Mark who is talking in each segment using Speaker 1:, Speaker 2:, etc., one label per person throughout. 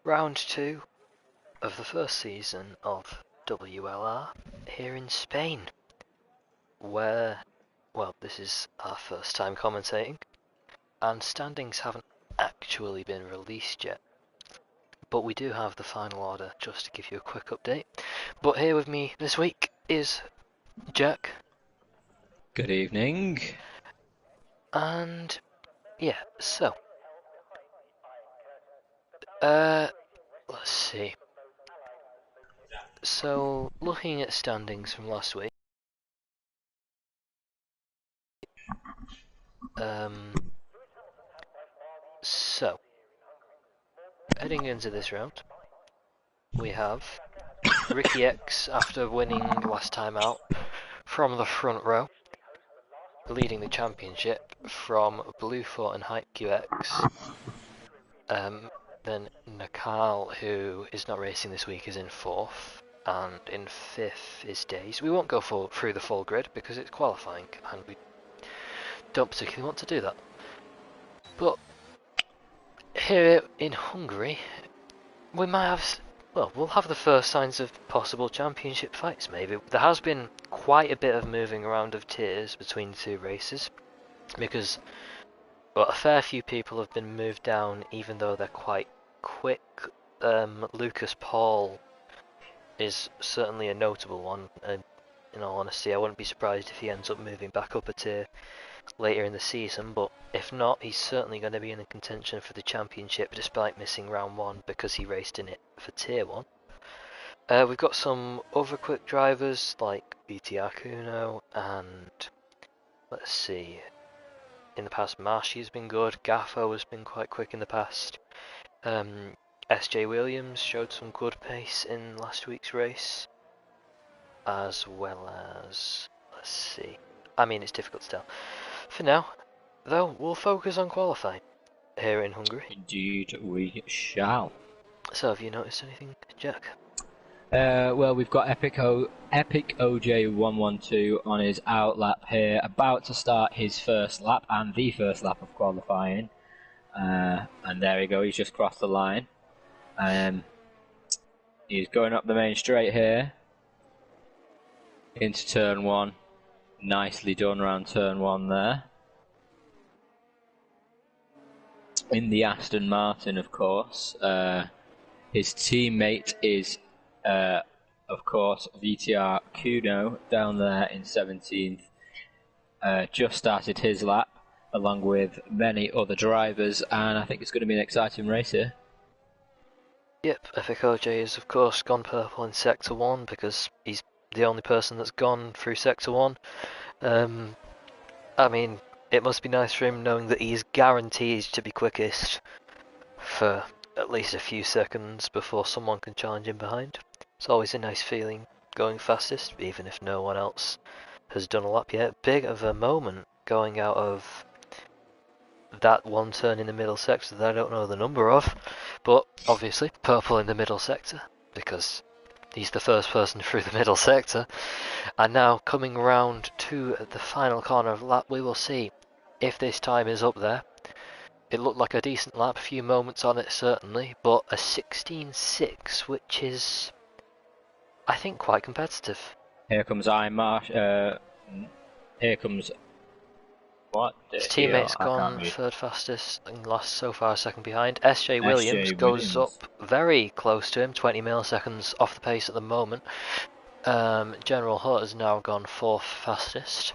Speaker 1: Round 2 of the first season of WLR here in Spain, where, well, this is our first time commentating, and standings haven't actually been released yet, but we do have the final order just to give you a quick update. But here with me this week is Jack.
Speaker 2: Good evening.
Speaker 1: And yeah, so let's see. So looking at standings from last week, so heading into this round, we have Ricky X after winning last time out from the front row, leading the championship from Bluefort and Hype QX. Then Nakal, who is not racing this week, is in 4th, and in 5th is Days. We won't go through the full grid because it's qualifying and we don't particularly want to do that. But here in Hungary, we might have, well, we'll have the first signs of possible championship fights maybe. There has been quite a bit of moving around of tiers between the two races because, well, a fair few people have been moved down even though they're quite quick. Lucas Paul is certainly a notable one, and in all honesty I wouldn't be surprised if he ends up moving back up a tier later in the season, but if not, he's certainly going to be in contention for the championship despite missing round 1 because he raced in it for tier 1. We've got some other quick drivers like BTR Kuno, and let's see, in the past Marshy's been good, Gaffo has been quite quick in the past. SJ Williams showed some good pace in last week's race, as well as, let's see, I mean it's difficult to tell. For now, though, we'll focus on qualifying here in Hungary.
Speaker 2: Indeed, we shall.
Speaker 1: So, have you noticed anything, Jack?
Speaker 2: Well, we've got Epic OJ112 on his out lap here, about to start his first lap and the first lap of qualifying. And there we go, he's just crossed the line. He's going up the main straight here into turn 1. Nicely done around turn 1 there. In the Aston Martin, of course. His teammate is, of course, VTR Kuno down there in 17th. Just started his lap, along with many other drivers, and I think it's going to be an exciting race here.
Speaker 1: Yep, Epic OJ has of course gone purple in Sector 1 because he's the only person that's gone through Sector 1. I mean, it must be nice for him knowing that he's guaranteed to be quickest for at least a few seconds before someone can challenge him behind. It's always a nice feeling going fastest, even if no one else has done a lap yet. Big of a moment going out of that one turn in the middle sector that I don't know the number of, but obviously purple in the middle sector because he's the first person through the middle sector. And now coming round to the final corner of the lap, we will see if this time is up there. It looked like a decent lap, a few moments on it certainly, but a 16.6, which is, I think, quite competitive.
Speaker 2: Here comes here comes what?
Speaker 1: His teammate's gone third fastest and last so far second behind. SJ Williams goes up very close to him, 20 milliseconds off the pace at the moment. General Hutt has now gone 4th fastest.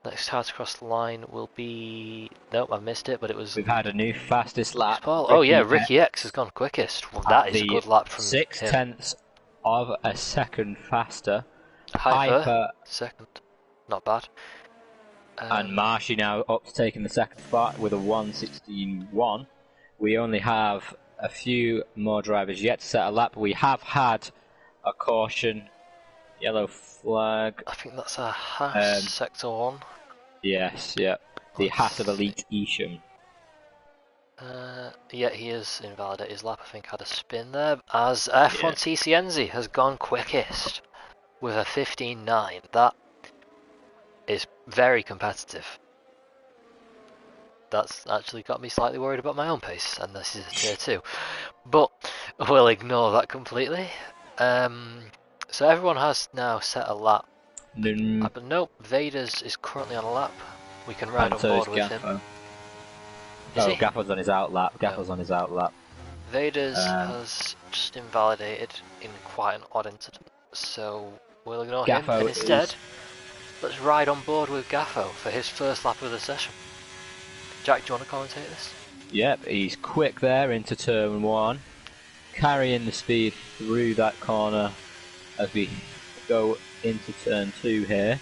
Speaker 1: Next car to cross the line will be... Nope, I missed it, but it was...
Speaker 2: We've had a new fastest lap.
Speaker 1: Oh yeah, Ricky X has gone quickest. Well, that is a good lap from
Speaker 2: 6/10 of a second faster.
Speaker 1: Hyper second. Not bad.
Speaker 2: And Marshy now up to taking the second spot with a 1:16.1. We only have a few more drivers yet to set a lap. We have had a caution, yellow flag.
Speaker 1: I think that's a Haas Sector 1.
Speaker 2: Yes, yeah. The Haas of Elite Isham.
Speaker 1: Yeah, he is invalidate. His lap, I think, had a spin there, as F1 TCNZ has gone quickest with a 15.9. That is very competitive. That's actually got me slightly worried about my own pace, and this is a tier 2. But we'll ignore that completely. So everyone has now set a lap. But nope, Vader's is currently on a lap. We can ride on
Speaker 2: so
Speaker 1: board
Speaker 2: is
Speaker 1: with him.
Speaker 2: Gaffo.
Speaker 1: Is he?
Speaker 2: Gaffo's on his outlap. Gaffo's on his outlap.
Speaker 1: Vader's has just invalidated in quite an odd incident, so we'll ignore him. And instead, let's ride on board with Gaffo for his first lap of the session. Jack, do you want to commentate this?
Speaker 2: Yep, he's quick there into turn 1, carrying the speed through that corner as we go into turn 2 here.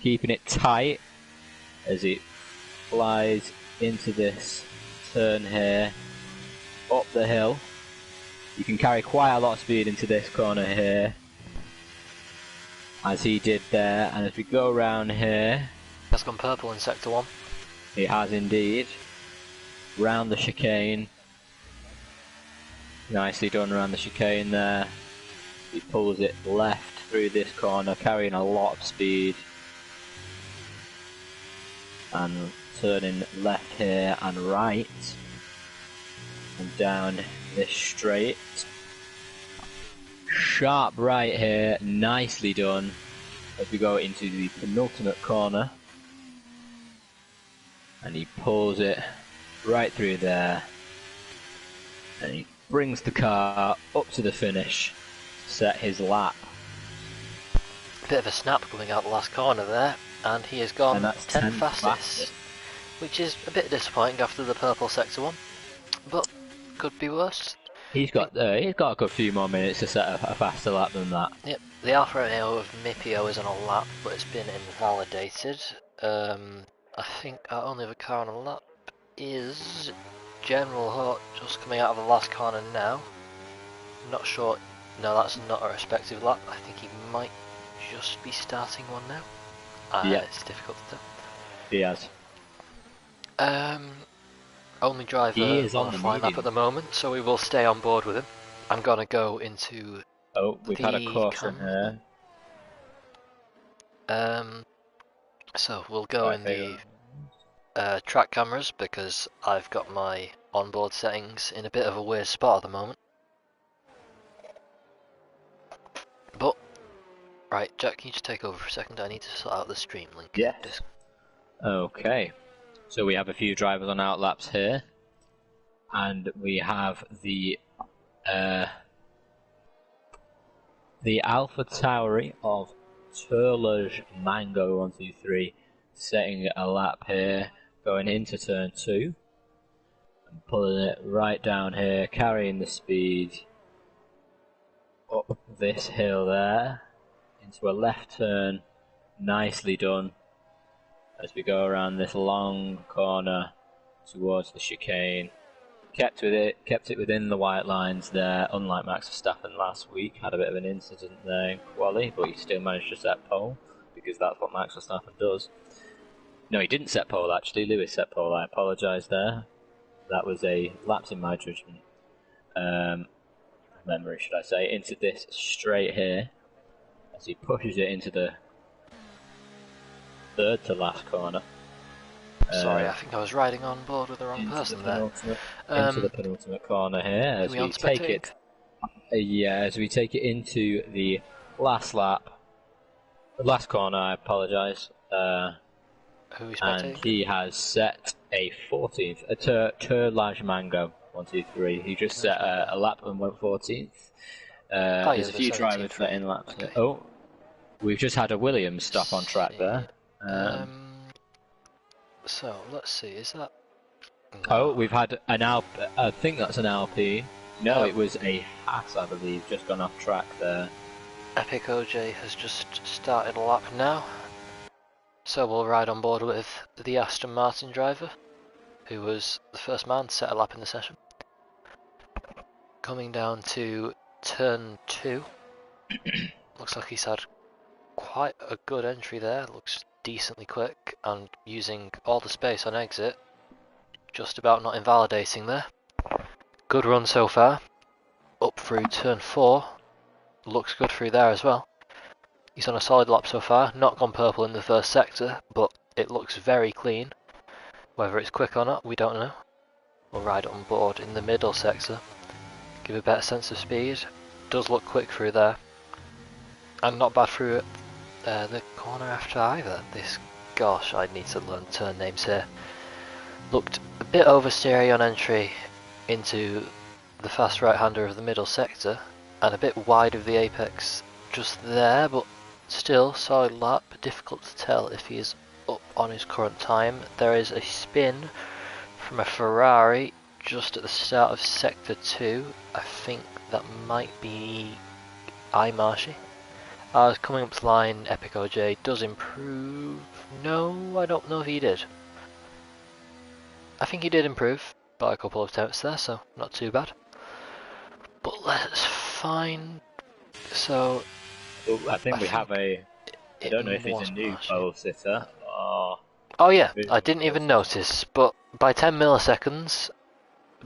Speaker 2: Keeping it tight as it flies into this turn here, up the hill. You can carry quite a lot of speed into this corner here, as he did there, and as we go around here...
Speaker 1: That's gone purple in sector 1.
Speaker 2: It has indeed. Round the chicane. Nicely done around the chicane there. He pulls it left through this corner, carrying a lot of speed. And turning left here and right. And down this straight. Sharp right here, nicely done. As we go into the penultimate corner. And he pulls it right through there. And he brings the car up to the finish. Set his lap.
Speaker 1: Bit of a snap coming out the last corner there. And he has gone 10th fastest. Which is a bit disappointing after the purple sector 1. But could be worse.
Speaker 2: He's got a good few more minutes to set a faster lap than that.
Speaker 1: Yep, the Alfa Romeo of Mipio is on a lap, but it's been invalidated. I think our only other car on a lap is General Hut, just coming out of the last corner now. Not sure. No, that's not a respective lap. I think he might just be starting one now. Yeah, it's difficult to tell.
Speaker 2: He has.
Speaker 1: Only driver on a flying lap at the moment, so we will stay on board with him. I'm gonna go into.
Speaker 2: Oh, we've had a caution here.
Speaker 1: So we'll go in the track cameras because I've got my onboard settings in a bit of a weird spot at the moment. But right, Jack, can you just take over for a second? I need to sort out the stream link.
Speaker 2: Yeah. Okay. So we have a few drivers on outlaps here, and we have the Alpha Tauri of Turlage Mango 123 setting a lap here, going into turn 2, and pulling it right down here, carrying the speed up this hill there, into a left turn, nicely done. As we go around this long corner towards the chicane, kept it within the white lines there. Unlike Max Verstappen last week, had a bit of an incident there in quali, but he still managed to set pole because that's what Max Verstappen does. No, he didn't set pole actually. Lewis set pole. I apologise there. That was a lapse in my judgment. Memory, should I say? Into this straight here, as he pushes it into the third to last corner.
Speaker 1: Sorry, I think I was riding on board with the wrong person there.
Speaker 2: Into the penultimate corner here, as we take it. As we take it into the last lap, the last corner. I apologise. And he has set a 14th, a Turlage Mango 123. He just set a lap and went 14th. There's a few drivers that in laps. Okay. Oh, we've just had a Williams stop on track there.
Speaker 1: So let's see, is that?
Speaker 2: No. Oh, we've had an Alp. I think that's an Alp. No, it was a Haas, I believe, just gone off track there.
Speaker 1: Epic OJ has just started a lap now, so we'll ride on board with the Aston Martin driver, who was the first man to set a lap in the session. Coming down to turn 2, looks like he's had quite a good entry there. Looks decently quick and using all the space on exit, just about not invalidating there. Good run so far. Up through turn 4, looks good through there as well. He's on a solid lap so far, not gone purple in the first sector, but it looks very clean. Whether it's quick or not, we don't know. will ride on board in the middle sector. Give a better sense of speed. Does look quick through there. And not bad through the corner after either. Gosh, I need to learn turn names here. Looked a bit oversteery on entry into the fast right-hander of the middle sector, and a bit wide of the apex just there, but still solid lap. Difficult to tell if he is up on his current time. There is a spin from a Ferrari just at the start of sector 2. I think that might be Imarshy. Coming up to line, Epic OJ does improve. No, I don't know if he did. I think he did improve by a couple of attempts there, so not too bad. But let's find. So.
Speaker 2: I think we have a. I don't know if he's a new pole sitter or.
Speaker 1: Oh yeah, I didn't even notice, but by 10 milliseconds,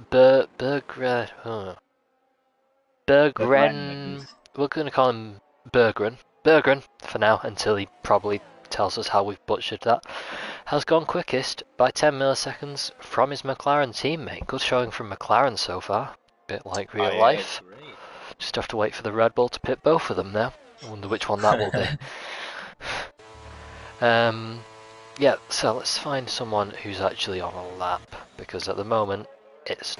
Speaker 1: Berggren. We're going to call him Berggren. Berggren for now, until he probably tells us how we've butchered that. Has gone quickest by 10 milliseconds from his McLaren teammate. Good showing from McLaren so far. Bit like real life. Just have to wait for the Red Bull to pit both of them now. I wonder which one that will be. Yeah, so let's find someone who's actually on a lap, because at the moment it's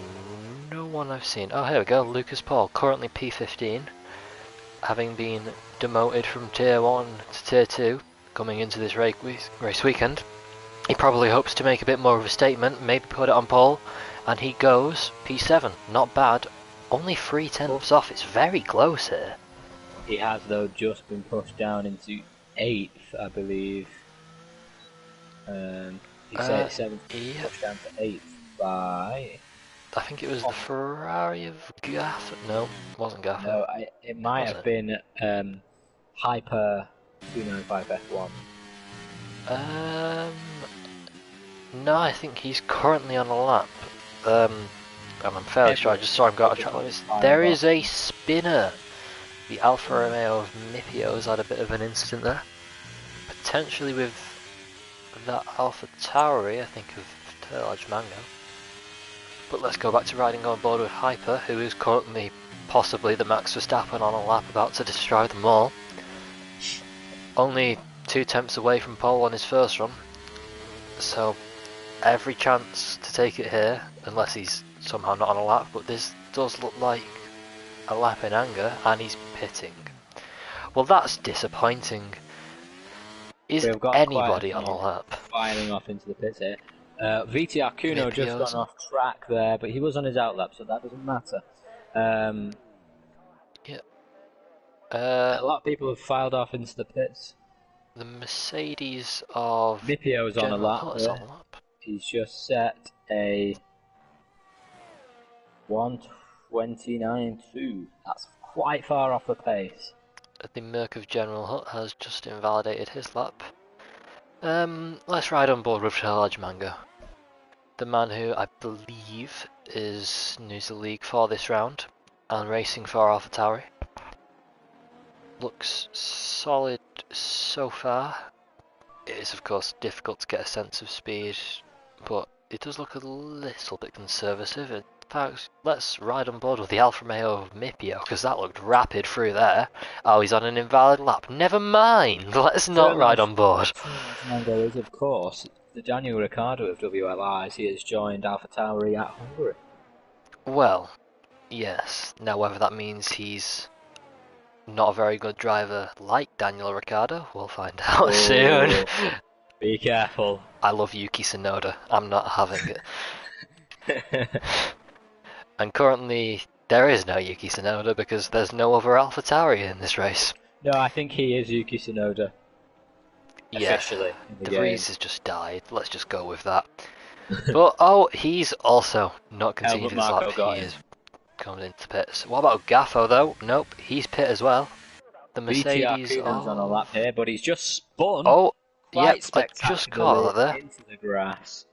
Speaker 1: no one I've seen. Oh, here we go, Lucas Paul, currently P15, having been demoted from Tier 1 to Tier 2, coming into this race weekend. He probably hopes to make a bit more of a statement, maybe put it on pole, and he goes P7. Not bad, only 3/10 off, it's very close here.
Speaker 2: He has, though, just been pushed down into 8th, I believe. He said 7th,
Speaker 1: yeah.
Speaker 2: pushed down to 8th by...
Speaker 1: I think it was the Ferrari of Gaff. No, it wasn't Gaff.
Speaker 2: No, it might have been Hyper 295F1.
Speaker 1: No, I think he's currently on a lap. And I'm fairly sure I just saw him go out of track limits. There is a spinner. The Alfa Romeo of Mipio's had a bit of an incident there. Potentially with that Alpha Tauri, I think of Tailage Mango. But let's go back to riding on board with Hyper, who is currently possibly the Max Verstappen on a lap, about to destroy them all. Only 2 tenths away from pole on his first run, so every chance to take it here, unless he's somehow not on a lap, but this does look like a lap in anger, and he's pitting. Well, that's disappointing. Is anybody on a lap?
Speaker 2: Filing off into the pits here. VTR Kuno just gone off track there, but he was on his outlap, so that doesn't matter.
Speaker 1: Yeah.
Speaker 2: A lot of people have filed off into the pits.
Speaker 1: The Mercedes of
Speaker 2: Mipio's on a lap. He's just set a 1:29.2. That's quite far off the pace.
Speaker 1: The Merc of General Hut has just invalidated his lap. Let's ride on board with Tailage Mango. The man who I believe is new to the league for this round and racing for Alpha Tauri. Looks solid so far. It is of course difficult to get a sense of speed, but it does look a little bit conservative. In fact, let's ride on board with the Alfa Romeo of Mipio, because that looked rapid through there. Oh, he's on an invalid lap. Never mind, let's not ride on board.
Speaker 2: Mango is, of course, the Daniel Ricciardo of WLR, as he has joined Alpha Tauri at Hungary.
Speaker 1: Well, yes. Now whether that means he's not a very good driver like Daniel Ricciardo, we'll find out soon.
Speaker 2: Be careful.
Speaker 1: I love Yuki Tsunoda. I'm not having it. And currently, there is no Yuki Tsunoda because there's no other Alpha Tauri in this race.
Speaker 2: No, I think he is Yuki Tsunoda.
Speaker 1: Yeah,
Speaker 2: officially.
Speaker 1: De Vries has just died. Let's just go with that. But, oh, he's also not conceded his lap. He is coming into pits. What about Gaffo, though? Nope, he's pit as well. The Mercedes
Speaker 2: on a lap here, but he's just spun.
Speaker 1: Oh, yep, I just caught that there.
Speaker 2: Into the grass.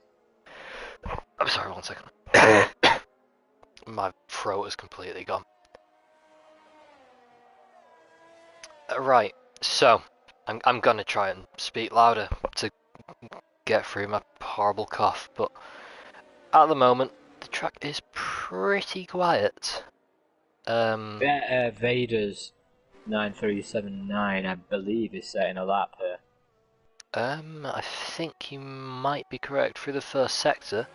Speaker 1: I'm sorry, 1 second. My throat is completely gone. Right, so I'm gonna try and speak louder to get through my horrible cough, but at the moment the track is pretty quiet.
Speaker 2: Vader's 9379, I believe, is setting a lap here.
Speaker 1: I think you might be correct. Through the first sector,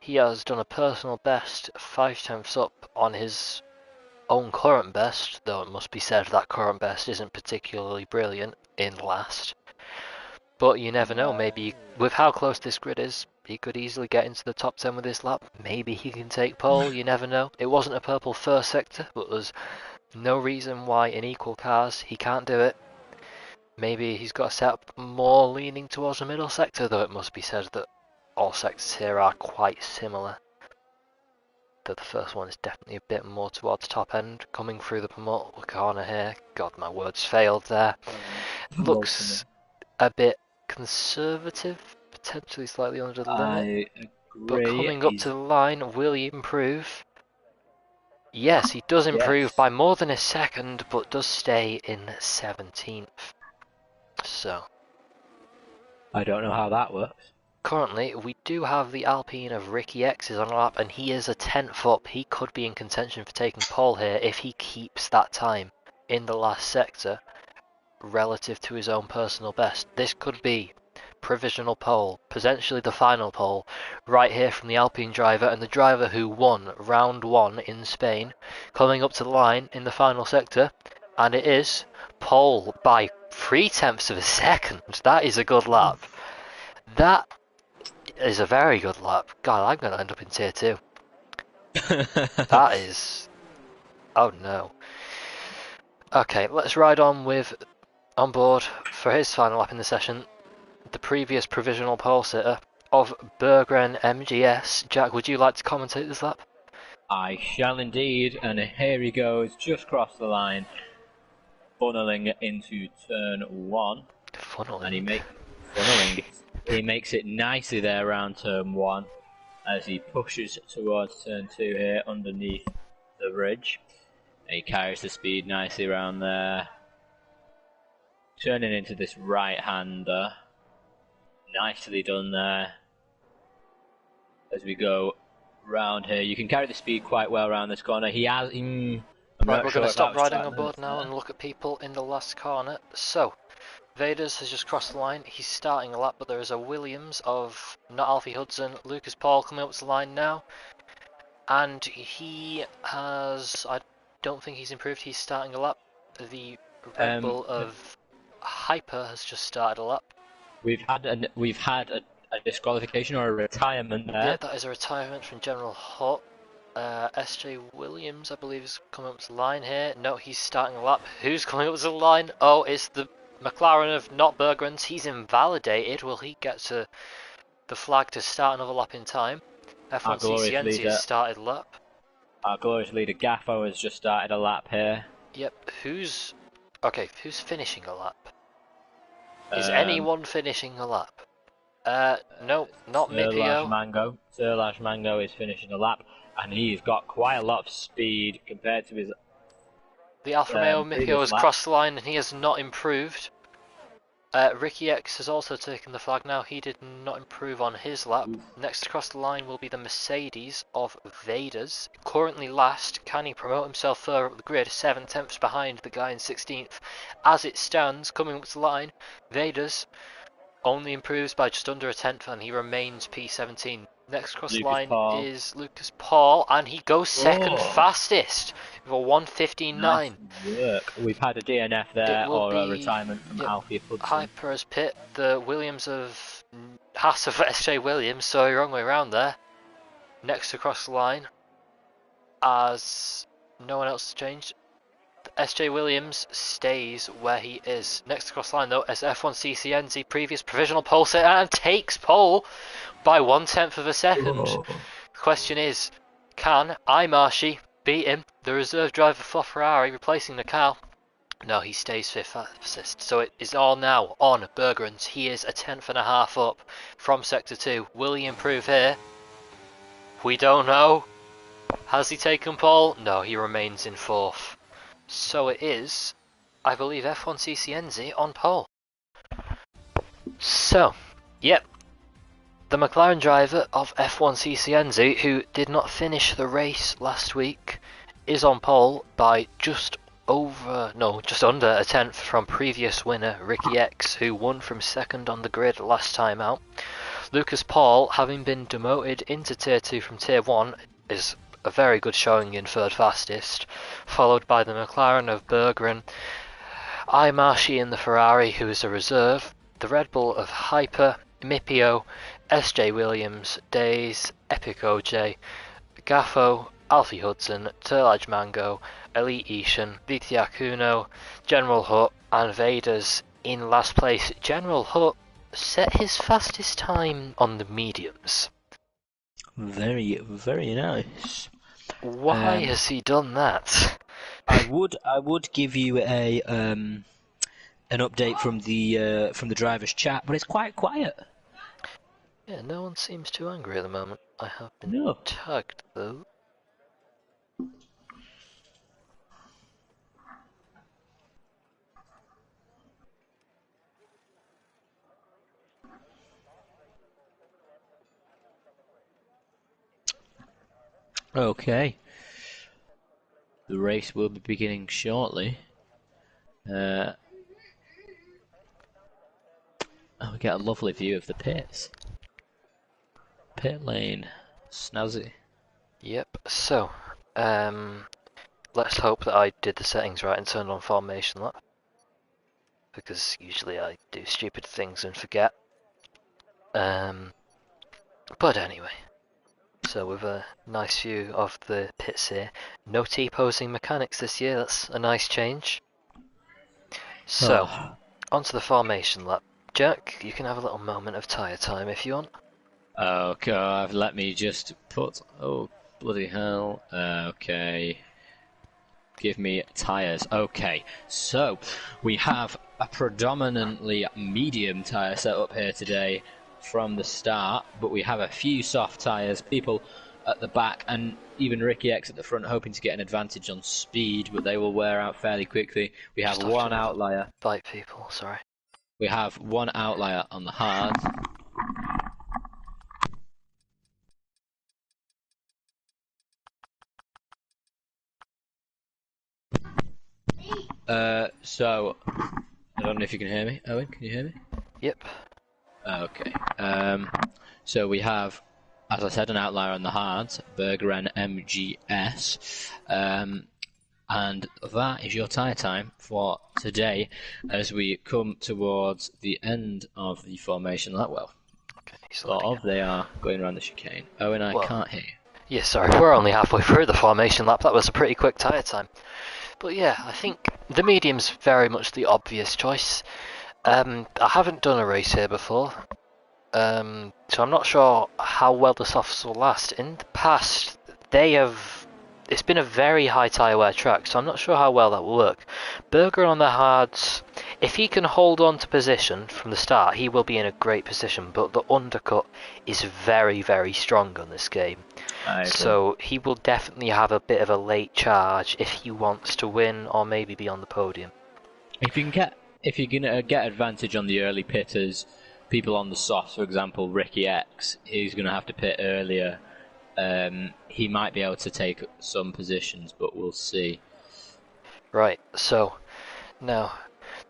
Speaker 1: he has done a personal best 5/10 up on his own current best, though it must be said that current best isn't particularly brilliant in last. But you never know, maybe with how close this grid is, he could easily get into the top 10 with this lap. Maybe he can take pole, you never know. It wasn't a purple first sector, but there's no reason why in equal cars he can't do it. Maybe he's got a setup more leaning towards the middle sector, though it must be said that all sectors here are quite similar. Though the first one is definitely a bit more towards top end, coming through the promoter corner here. God, my words failed there. Looks a bit conservative, potentially slightly under the limit.
Speaker 2: I agree.
Speaker 1: But coming up to the line, will he improve? Yes, he does improve by more than a second, but does stay in 17th. So,
Speaker 2: I don't know how that works.
Speaker 1: currently, we do have the Alpine of Ricky X is on a lap, and he is a 10th up. He could be in contention for taking pole here if he keeps that time in the last sector relative to his own personal best. This could be provisional pole, potentially the final pole, right here from the Alpine driver, and the driver who won round 1 in Spain, coming up to the line in the final sector, and it is pole by 0.3 of a second. That is a good lap. That is a very good lap. God, I'm going to end up in tier 2. That is... oh no. Okay, let's ride on with, on board for his final lap in the session, the previous provisional pole sitter of Berggren MGS. Jack, would you like to commentate this lap?
Speaker 2: I shall indeed, and here he goes, just crossed the line, funneling into turn 1.
Speaker 1: Funneling.
Speaker 2: And he makes it nicely there around turn 1 as he pushes towards turn 2 here underneath the bridge. And he carries the speed nicely around there, turning into this right-hander. Nicely done there. As we go round here, you can carry the speed quite well around this corner. He has.
Speaker 1: Right, we're going to stop riding on board now and look at people in the last corner. So, Vaders has just crossed the line. He's starting a lap, but there is a Williams of not Alfie Hudson, Lucas Paul coming up to the line now, and he has. I don't think he's improved. He's starting a lap. The Red Bull of Hyper has just started a lap.
Speaker 2: We've had a disqualification or a retirement there.
Speaker 1: Yeah, that is a retirement from General Hutt. SJ Williams, I believe, is coming up to the line here. No, he's starting a lap. Who's coming up to the line? Oh, it's the McLaren of not Berggren's. He's invalidated. Will he get to the flag to start another lap in time? F1 CCNZ has started a lap.
Speaker 2: Our glorious leader Gaffo has just started a lap here.
Speaker 1: Yep. Who's finishing a lap? Is anyone finishing a lap? No, not Mipio.
Speaker 2: Serlash Mango is finishing a lap, and he's got quite a lot of speed compared to his.
Speaker 1: The Alfa Romeo Mipio has crossed the line and he has not improved. Ricky X has also taken the flag now. He did not improve on his lap. Next to cross the line will be the Mercedes of Vaders. Currently last. Can he promote himself further up the grid? 7/10 behind the guy in 16th. As it stands, coming up to the line, Vaders only improves by just under a tenth and he remains P17. Next cross line is Lucas Paul, and he goes second fastest with a 1:15.9.
Speaker 2: Nice work. We've had a DNF there, or a retirement from Alfie Hudson.
Speaker 1: Hyper as pit, the Williams of Haas of SJ Williams, so wrong way around there. Next across the line, as no one else has changed, SJ Williams stays where he is. Next across the line though is F1 CCNZ, previous provisional pole sitter, and takes pole by 1/10 of a second. The question is, can Imarshy beat him, the reserve driver for Ferrari, replacing the Cal? No, he stays fifth fastest. So it is all now on Berggren's. He is a 10.5 up from sector 2. Will he improve here? We don't know. Has he taken pole? No, he remains in 4th. So it is, I believe, F1 CCNZ on pole. So, yep. the McLaren driver of F1 CCNZ, who did not finish the race last week, is on pole by just under a tenth from previous winner Ricky X, who won from second on the grid last time out. Lucas Paul, having been demoted into Tier 2 from Tier 1, is a very good showing in third fastest, followed by the McLaren of Berggren, Marshy in the Ferrari, who is a reserve, the Red Bull of Hyper, Mipio, SJ Williams, Days, Epic OJ, Gaffo, Alfie Hudson, Turlage Mango, Elite Ishan, VTR Kuno, General Hutt, and Vaders in last place. General Hutt set his fastest time on the mediums.
Speaker 2: Very, very nice.
Speaker 1: Why has he done that?
Speaker 2: I would give you an update from the drivers' chat, but it's quite quiet.
Speaker 1: Yeah, no one seems too angry at the moment. I have been tagged though.
Speaker 2: Okay. The race will be beginning shortly. We get a lovely view of the pits. Pit lane. Snazzy.
Speaker 1: Yep, so, let's hope that I did the settings right and turned on formation lap. Because usually I do stupid things and forget. But anyway. So with a nice view of the pits here. No T-posing mechanics this year, that's a nice change. So, onto the formation lap. Jack, you can have a little moment of tyre time if you want.
Speaker 2: Okay, let me just put... Oh, bloody hell. Okay. Give me tyres. Okay, so we have a predominantly medium tyre setup here today from the start, but we have a few soft tyres, people at the back, and even Ricky X at the front hoping to get an advantage on speed, but they will wear out fairly quickly. We have one outlier.
Speaker 1: Fight people, sorry.
Speaker 2: We have one outlier on the hard. So, I don't know if you can hear me. Owen, can you hear me?
Speaker 1: Yep.
Speaker 2: Okay. So we have, as I said, an outlier on the hards, Berggren MGS. And that is your tyre time for today as we come towards the end of the formation lap. Well, okay, they are going around the chicane. Owen, I can't hear you.
Speaker 1: Yeah, sorry, we're only halfway through the formation lap. That was a pretty quick tyre time. But yeah, I think the medium's very much the obvious choice. I haven't done a race here before, so I'm not sure how well the softs will last. In the past, it's been a very high tyre wear track, so I'm not sure how well that will work. Berger on the hards, if he can hold on to position from the start, he will be in a great position, but the undercut is very, very strong on this game. So he will definitely have a bit of a late charge if he wants to win or maybe be on the podium.
Speaker 2: If you're gonna get advantage on the early pitters, people on the softs, for example, Ricky X, he's gonna have to pit earlier. He might be able to take some positions, but we'll see.
Speaker 1: Right, so now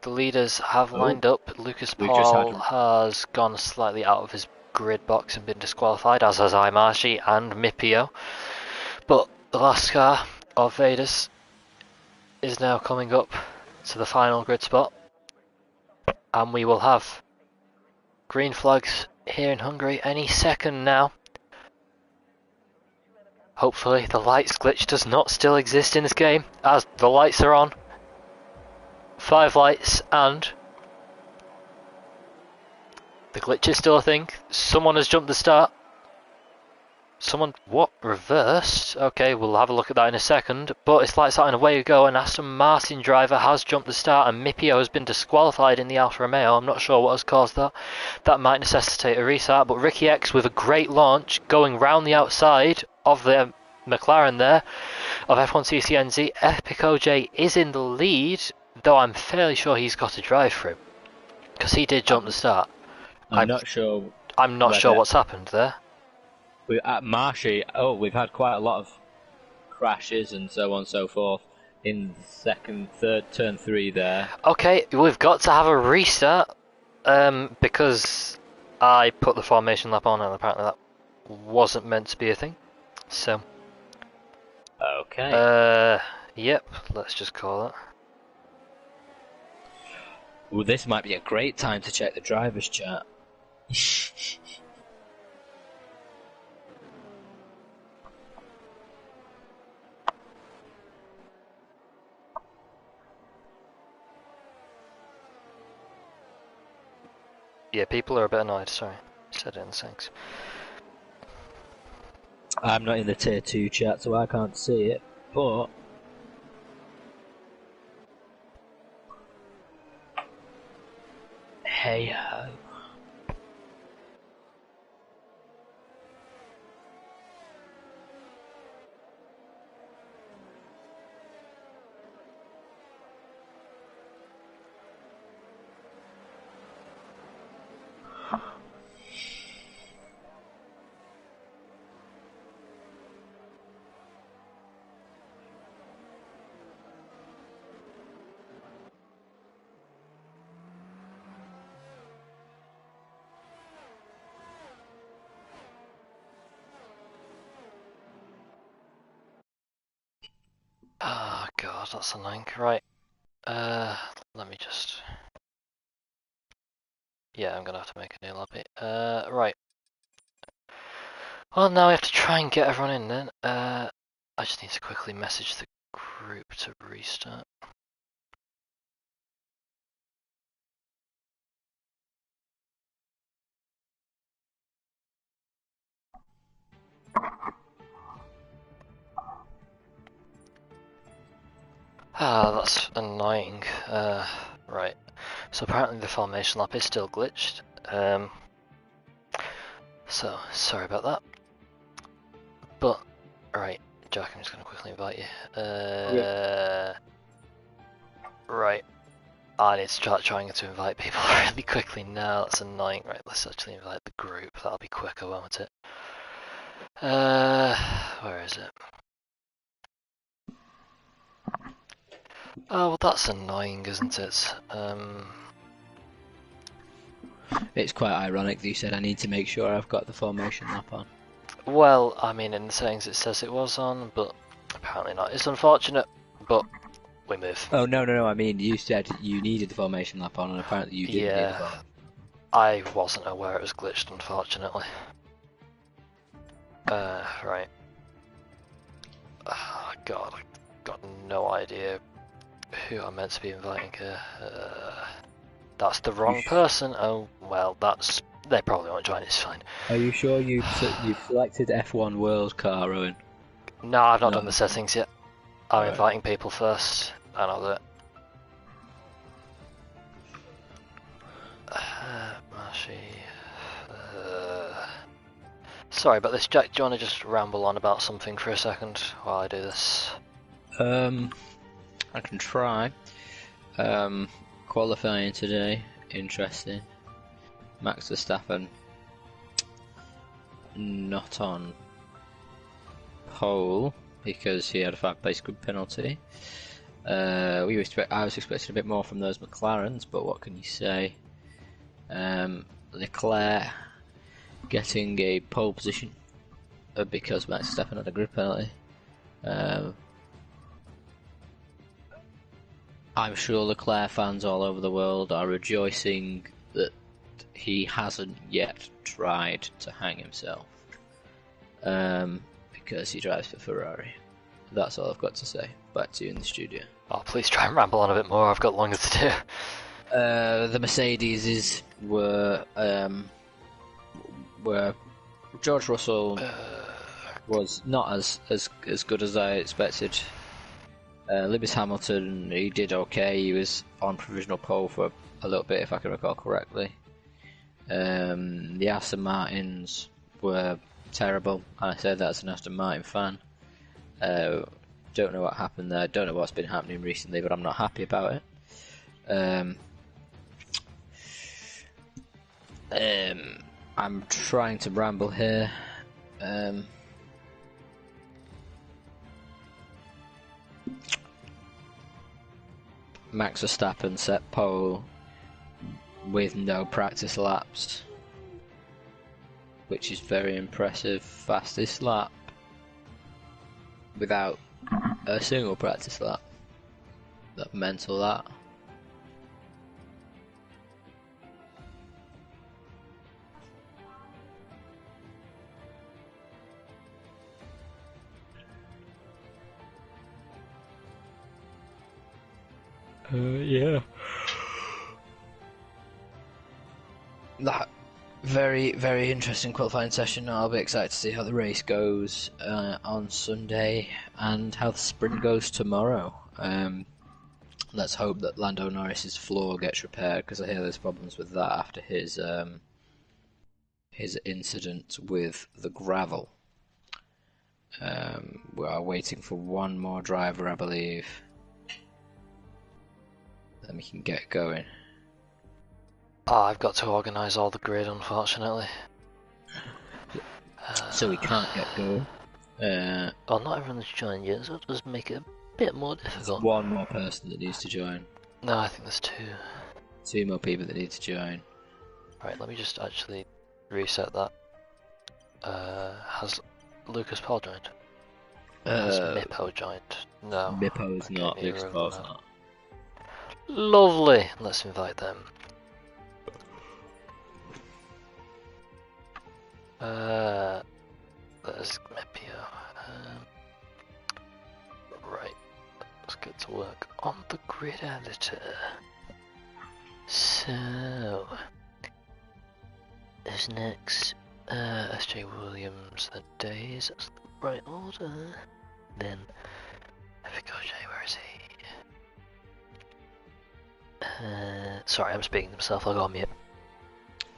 Speaker 1: the leaders have lined up. Lucas Paul has gone slightly out of his grid box and been disqualified, as has Marshy and Mipio. But the last car of Vaders is now coming up to the final grid spot, and we will have green flags here in Hungary any second now. Hopefully the lights glitch does not still exist in this game, as the lights are on. 5 lights, and the glitch is still a thing. Someone has jumped the start. What? Reversed? Okay, we'll have a look at that in a second. But it's lights out and away we go. An Aston Martin driver has jumped the start, and Mipio has been disqualified in the Alfa Romeo. I'm not sure what has caused that. That might necessitate a restart. But Ricky X with a great launch, going round the outside of the McLaren there, of F1 CCNZ. Epic OJ is in the lead, though I'm fairly sure he's got a drive through, because he did jump the start.
Speaker 2: I'm not sure
Speaker 1: I'm not sure what's happened there.
Speaker 2: At Marshy, we've had quite a lot of crashes and so on and so forth in second, third, turn 3 there.
Speaker 1: Okay, we've got to have a restart, because I put the formation lap on and apparently that wasn't meant to be a thing. So,
Speaker 2: Okay.
Speaker 1: yep, let's just call it.
Speaker 2: Well, this might be a great time to check the driver's chat.
Speaker 1: Yeah, people are a bit annoyed, sorry. Said it in sinks.
Speaker 2: I'm not in the tier 2 chat, so I can't see it, but... Hey ho.
Speaker 1: Oh god, that's annoying. Right, let me just... Yeah, I'm gonna have to make a new lobby. Right. Well, now I have to try and get everyone in then. I just need to quickly message the group to restart. Ah, that's annoying. Right. So apparently the formation lap is still glitched. So, sorry about that. But, right, Jack, I'm just going to quickly invite you. Right. I need to start trying to invite people really quickly now. That's annoying. Right, let's actually invite the group. That'll be quicker, won't it? Where is it? Oh, well, that's annoying, isn't it?
Speaker 2: It's quite ironic that you said I need to make sure I've got the formation map on.
Speaker 1: Well, I mean, in the settings it says it was on, but apparently not. It's unfortunate, but we move.
Speaker 2: Oh, no, I mean, you said you needed the formation lap on, and apparently you didn't need the formation.
Speaker 1: I wasn't aware it was glitched, unfortunately. Right. Oh, God, I've got no idea who I'm meant to be inviting here. That's the wrong person. Oh, well, that's... They probably won't join, it's fine.
Speaker 2: Are you sure you've selected F1 World Car, Owen?
Speaker 1: No, I've not done the settings yet. I'm inviting people first, and I'll do it. Marshy. Sorry about this, Jack. Do you want to just ramble on about something for a second while I do this?
Speaker 2: I can try. Qualifying today, interesting. Max Verstappen not on pole because he had a 5-place grid penalty. I was expecting a bit more from those McLarens, but what can you say? Leclerc getting a pole position because Max Verstappen had a grid penalty. I'm sure Leclerc fans all over the world are rejoicing that he hasn't yet tried to hang himself because he drives for Ferrari. That's all I've got to say. Back to you in the studio.
Speaker 1: Oh, please try and ramble on a bit more. I've got longer to do.
Speaker 2: The Mercedes were George Russell was not as good as I expected. Lewis Hamilton, he did okay. He was on provisional pole for a little bit, if I can recall correctly. The Aston Martins were terrible. I say that as an Aston Martin fan. Don't know what happened there. Don't know what's been happening recently, but I'm not happy about it. I'm trying to ramble here. Max Verstappen set pole with no practice laps, which is very impressive. Fastest lap without a single practice lap. That mental that. Yeah. That very, very interesting qualifying session. I'll be excited to see how the race goes on Sunday and how the sprint goes tomorrow. Let's hope that Lando Norris's floor gets repaired, because I hear there's problems with that after his incident with the gravel. We are waiting for one more driver, I believe. Then we can get going.
Speaker 1: Oh, I've got to organise all the grid, unfortunately.
Speaker 2: So we can't get going.
Speaker 1: Well, not everyone's joined yet, so it does make it a bit more difficult.
Speaker 2: There's one more person that needs to join.
Speaker 1: No, I think there's two.
Speaker 2: Two more people that need to join.
Speaker 1: Right, let me just actually reset that. Has Lucas Paul joined? Has Mippo joined? No.
Speaker 2: Mippo is
Speaker 1: Okay,
Speaker 2: not,
Speaker 1: neither
Speaker 2: Lucas
Speaker 1: of them
Speaker 2: Paul's
Speaker 1: are.
Speaker 2: not.
Speaker 1: Lovely! Let's invite them. There's Mipio. Right, let's get to work on the grid editor. So, is next SJ Williams, then Days, that's the right order. Then, Fikoje, where is he? Sorry, I'm speaking to myself, I'll go on mute.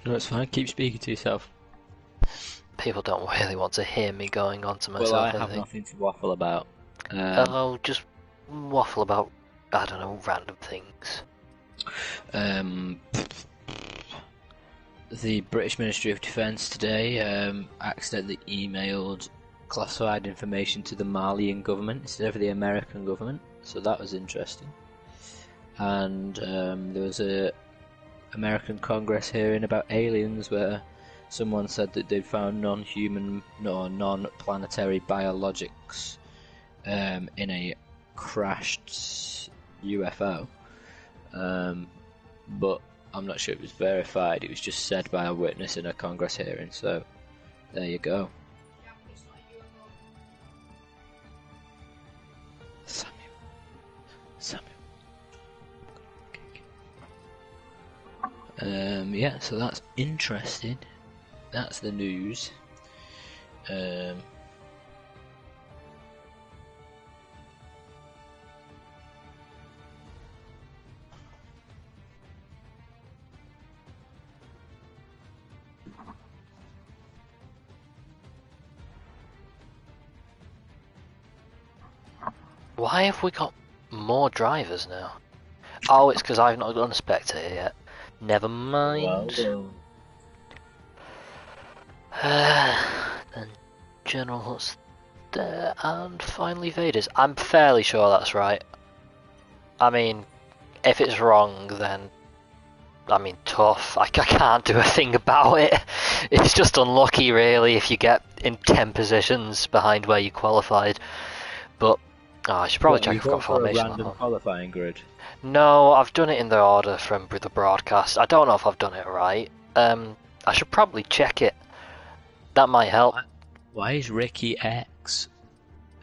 Speaker 2: No, it's fine, keep speaking to yourself.
Speaker 1: People don't really want to hear me going on to myself.
Speaker 2: Well, I have nothing to waffle about.
Speaker 1: Oh, just waffle about, I don't know, random things.
Speaker 2: The British Ministry of Defence today accidentally emailed classified information to the Malian government instead of the American government, so that was interesting. And there was a American Congress hearing about aliens where someone said that they'd found non-human or non-planetary biologics in a crashed UFO. But I'm not sure it was verified, it was just said by a witness in a Congress hearing, so there you go. Samuel. Yeah, so that's interesting. That's the news.
Speaker 1: Why have we got more drivers now? Oh, it's because I've not done a spectator yet. Never mind.
Speaker 2: Well,
Speaker 1: Then General Hut's there, and finally Vader's. I'm fairly sure that's right. I mean, if it's wrong, then I mean, tough. I can't do a thing about it. It's just unlucky, really, if you get in 10 positions behind where you qualified. But I should probably check I've got formation.
Speaker 2: A random qualifying grid.
Speaker 1: No, I've done it in the order from the broadcast. I don't know if I've done it right. I should probably check it. That might help.
Speaker 2: Why is Ricky X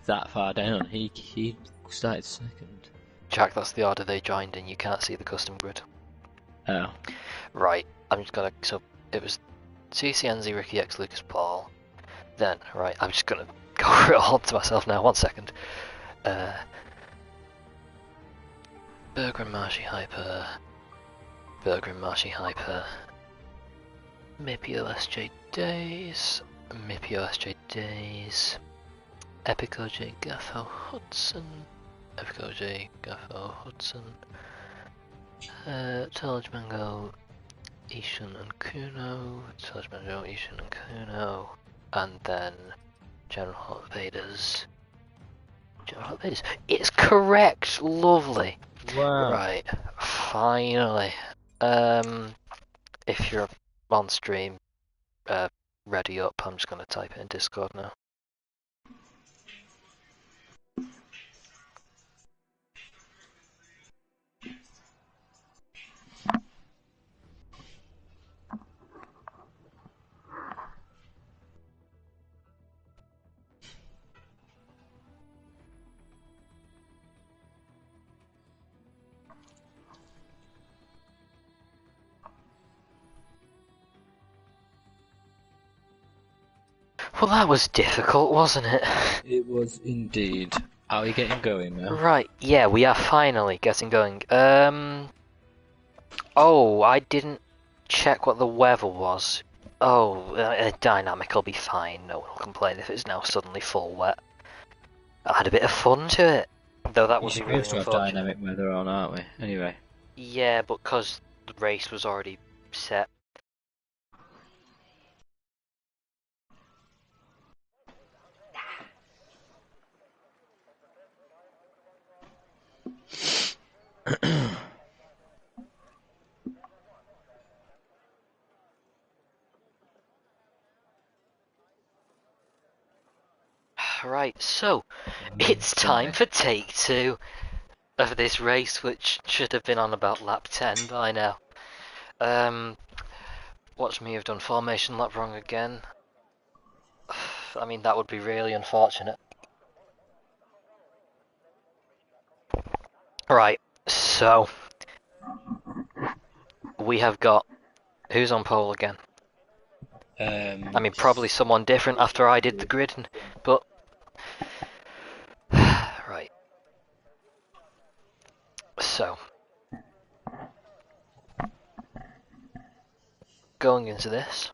Speaker 2: that far down? He started second.
Speaker 1: Jack, that's the order they joined in. You can't see the custom grid.
Speaker 2: Oh.
Speaker 1: Right, I'm just gonna. So it was CCNZ, Ricky X, Lucas Paul. Then, right, I'm just gonna go through it all to myself now. 1 second. Berger and Marshy Hyper. Berger and Marshy Hyper. Mipio SJ Days. Mipio SJ Days. Epic OJ Gaffo Hudson. Epic OJ Gaffo Hudson. Tillage Mango. Ishan and Kuno, Intelligence Manager, Ishan and Kuno, and then General Hot Vaders. General Hot Vaders. It's correct! Lovely!
Speaker 2: Wow.
Speaker 1: Right, finally. If you're on stream, ready up, I'm just gonna type it in Discord now. Well, that was difficult, wasn't it?
Speaker 2: It was indeed. Are we getting going now?
Speaker 1: Right, yeah, we are finally getting going. Oh, I didn't check what the weather was. Oh, dynamic will be fine. No one will complain if it's now suddenly full wet. I had a bit of fun to it, though that would be really
Speaker 2: We're supposed to have
Speaker 1: unfortunate.
Speaker 2: dynamic weather on, aren't we? Anyway.
Speaker 1: Yeah, but because the race was already set. Right, so it's time for take 2 of this race, which should have been on about lap 10 by now. Watch me have done formation lap wrong again. I mean, that would be really unfortunate. Right, so we have got who's on pole again? I mean, probably someone different after I did the grid, but right. So going into this,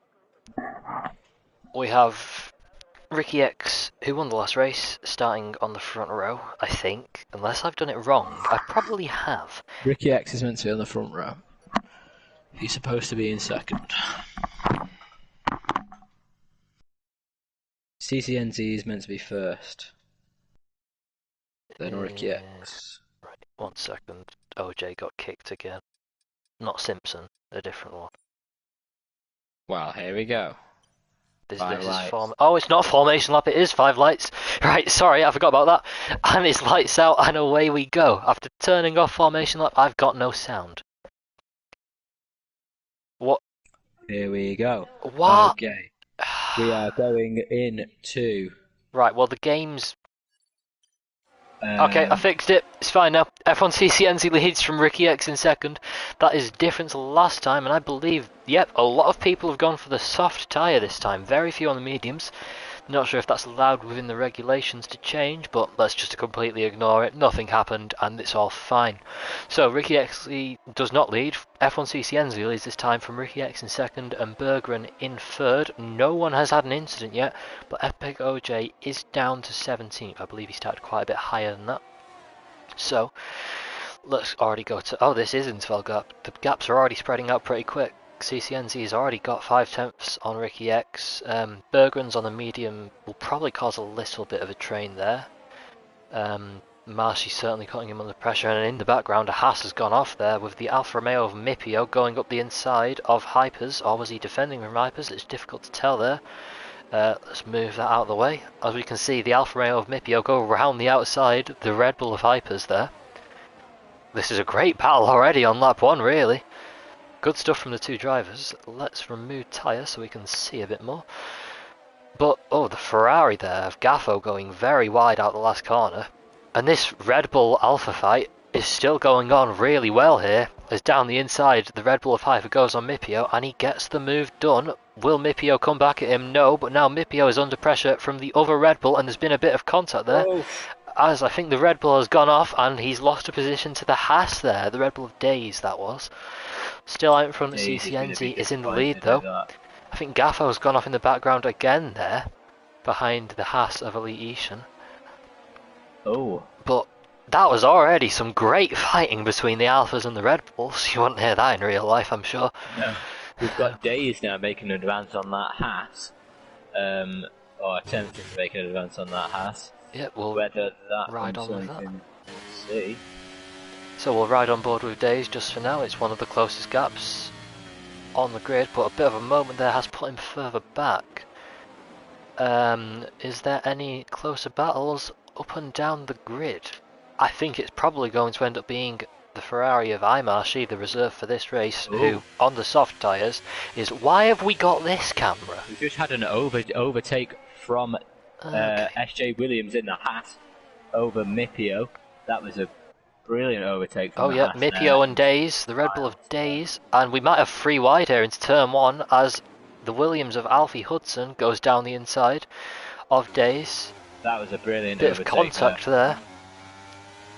Speaker 1: we have Ricky X, who won the last race, starting on the front row, I think. Unless I've done it wrong. I probably have.
Speaker 2: Ricky X is meant to be on the front row. He's supposed to be in second. CCNZ is meant to be first. Then Ricky X.
Speaker 1: Right, 1 second. OJ got kicked again. Not Simpson, a different one.
Speaker 2: Well, here we go.
Speaker 1: This
Speaker 2: Five
Speaker 1: is
Speaker 2: lights.
Speaker 1: Oh, it's not formation lap, it is 5 lights. Right, sorry, I forgot about that. And it's lights out, and away we go. After turning off formation lap, I've got no sound. What?
Speaker 2: Here we go.
Speaker 1: What?
Speaker 2: Okay. We are going into...
Speaker 1: Right, well, the game's... Okay, I fixed it. It's fine now. F1 CCNZ leads from Ricky X in second. That is different to last time, and I believe, yep, a lot of people have gone for the soft tyre this time. Very few on the mediums. Not sure if that's allowed within the regulations to change, but let's just completely ignore it. Nothing happened, and it's all fine. So Ricky X does not lead. F1 CCNZ leads this time from Ricky X in second and Berggren in third. No one has had an incident yet, but Epic OJ is down to 17th. I believe he started quite a bit higher than that. So let's already go to... Oh, this is interval gap. The gaps are already spreading out pretty quick. CCNZ has already got 5/10 on Ricky X. Berggren's on the medium will probably cause a little bit of a train there. Marshy's certainly putting him under pressure, and in the background a Haas has gone off there with the Alfa Romeo of Mipio going up the inside of Hypers, or was he defending from Hypers? It's difficult to tell there. Let's move that out of the way. As we can see, the Alfa Romeo of Mipio go around the outside, the Red Bull of Hypers there. This is a great battle already on lap 1, really. Good stuff from the two drivers. Let's remove tyre so we can see a bit more. But, oh, the Ferrari there of Gaffo going very wide out the last corner. And this Red Bull Alpha fight is still going on really well here. As down the inside, the Red Bull of Hyper goes on Mipio and he gets the move done. Will Mipio come back at him? No, but now Mipio is under pressure from the other Red Bull and there's been a bit of contact there. Oh. As I think the Red Bull has gone off and he's lost a position to the Haas there. The Red Bull of Days, that was. Still out in front of CCNZ is in the lead though. I think Gaffo's gone off in the background again there, behind the Haas of Elite Ishan.
Speaker 2: Oh.
Speaker 1: But that was already some great fighting between the Alphas and the Red Bulls. You wouldn't hear that in real life, I'm sure.
Speaker 2: No. We've got Days now making an advance on that Haas, or attempting to make an advance on that Haas.
Speaker 1: Yeah, we'll
Speaker 2: Whether that
Speaker 1: ride
Speaker 2: comes
Speaker 1: on with
Speaker 2: to
Speaker 1: that.
Speaker 2: anything, we'll see.
Speaker 1: So we'll ride on board with Days just for now. It's one of the closest gaps on the grid, but a bit of a moment there has put him further back. Is there any closer battles up and down the grid? I think it's probably going to end up being the Ferrari of Imarshy, the reserve for this race, who, on the soft tyres, is... Why have we got this camera?
Speaker 2: We just had an overtake from SJ Williams in the Haas over Mipio. That was a brilliant overtake from
Speaker 1: Oh
Speaker 2: the
Speaker 1: yeah,
Speaker 2: Haas
Speaker 1: Mipio
Speaker 2: there.
Speaker 1: and Days, the Red Bull of Days, and we might have free wide here into turn 1 as the Williams of Alfie Hudson goes down the inside of Days.
Speaker 2: That was a brilliant
Speaker 1: Bit
Speaker 2: overtake
Speaker 1: of contact there.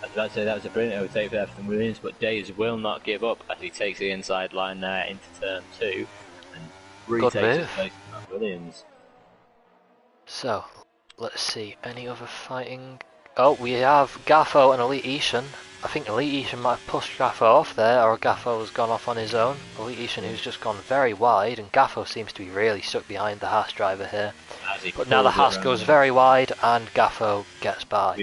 Speaker 2: I was about to say that was a brilliant overtake there from Williams, but Days will not give up as he takes the inside line there into turn 2 and retakes his place from Williams.
Speaker 1: So, let's see, any other fighting? Oh, we have Gaffo and Elite Ishan. I think Elite Ishan might have pushed Gaffo off there, or Gaffo has gone off on his own. Elite Ishan who's just gone very wide, and Gaffo seems to be really stuck behind the Haas driver here. But now the Haas goes very wide, and Gaffo gets by.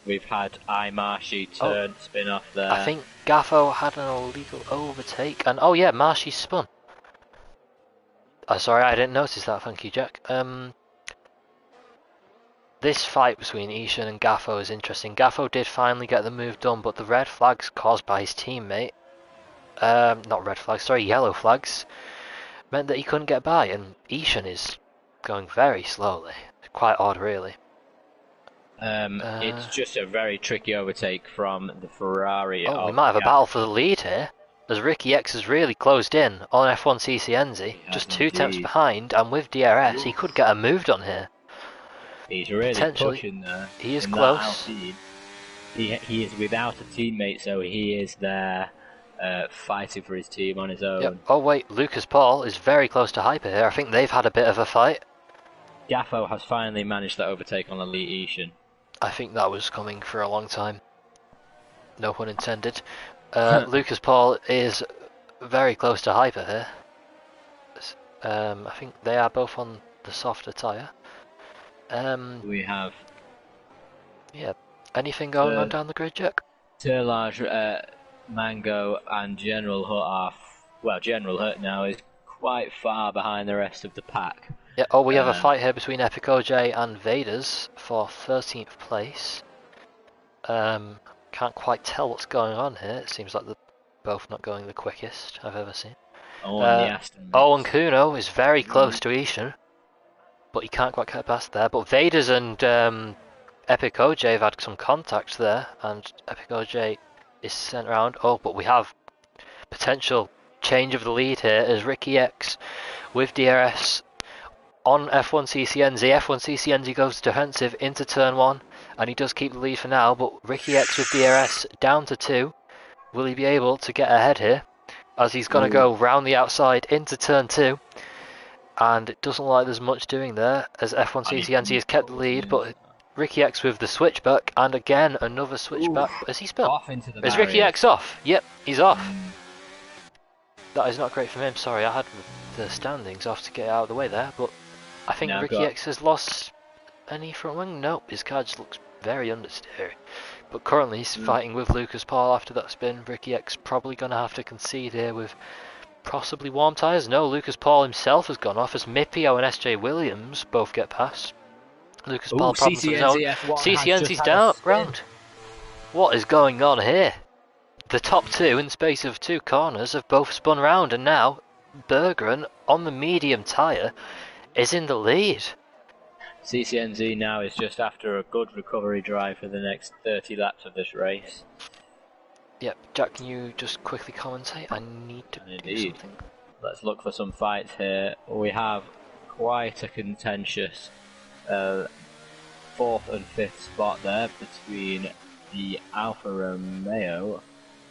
Speaker 2: We've had Marshy turn, spin off there.
Speaker 1: I think Gaffo had an illegal overtake, and oh yeah, Marshy spun. Sorry, I didn't notice that, thank you Jack. This fight between Ishan and Gaffo is interesting. Gaffo did finally get the move done, but the red flags caused by his teammate, not red flags, sorry, yellow flags, meant that he couldn't get by, and Ishan is going very slowly. Quite odd, really.
Speaker 2: It's just a very tricky overtake from the Ferrari.
Speaker 1: Oh, we might have a battle for the lead here, as Ricky X has really closed in on F1 CCNZ, just 2 tenths behind, and with DRS he could get a move done here.
Speaker 2: He's really pushing there.
Speaker 1: He is close.
Speaker 2: He is without a teammate, so he is there fighting for his team on his own.
Speaker 1: Yep. Oh wait, Lucas Paul is very close to Hyper here. I think they've had a bit of a fight.
Speaker 2: Gaffo has finally managed to overtake on Elite Ishan.
Speaker 1: I think that was coming for a long time. No pun intended. Lucas Paul is very close to Hyper here. I think they are both on the softer tyre.
Speaker 2: We have...
Speaker 1: Yeah. Anything going on down the grid, Jack?
Speaker 2: Terlage, Mango and General Hut are... Well, General Hut now is quite far behind the rest of the pack.
Speaker 1: Yeah, oh, we have a fight here between Epic OJ and Vaders for 13th place. Can't quite tell what's going on here. It seems like they're both not going the quickest I've ever seen. Owen Kuno is very close to Ishan, but he can't quite get past there. But Vaders and Epic OJ have had some contact there, and Epic OJ is sent around. Oh, but we have potential change of the lead here as Ricky X with DRS on F1 CCNZ. F1 CCNZ goes defensive into turn 1, and he does keep the lead for now, but Ricky X with DRS down to 2. Will he be able to get ahead here? As he's going to go round the outside into turn 2, and it doesn't look like there's much doing there, as F1 CCNZ has kept the lead, but Ricky X with the switchback, and again another switchback. Has he spun? Is Ricky X off? Yep, he's off. That is not great from him. Sorry, I had the standings off to get out of the way there, but I think Ricky X has lost any front wing. Nope, his car just looks very understeery. But currently he's fighting with Lucas Paul after that spin. Ricky X probably going to have to concede here with possibly warm tyres. No, Lucas Paul himself has gone off as Mipio and SJ Williams both get past. Lucas Paul problems of his own. CCNZ's down round. What is going on here? The top two in the space of 2 corners have both spun round, and now Berggren on the medium tyre is in the lead.
Speaker 2: CCNZ now is just after a good recovery drive for the next 30 laps of this race.
Speaker 1: Yep, Jack, can you just quickly commentate? I need to do something.
Speaker 2: Let's look for some fights here. We have quite a contentious 4th and 5th spot there between the Alfa Romeo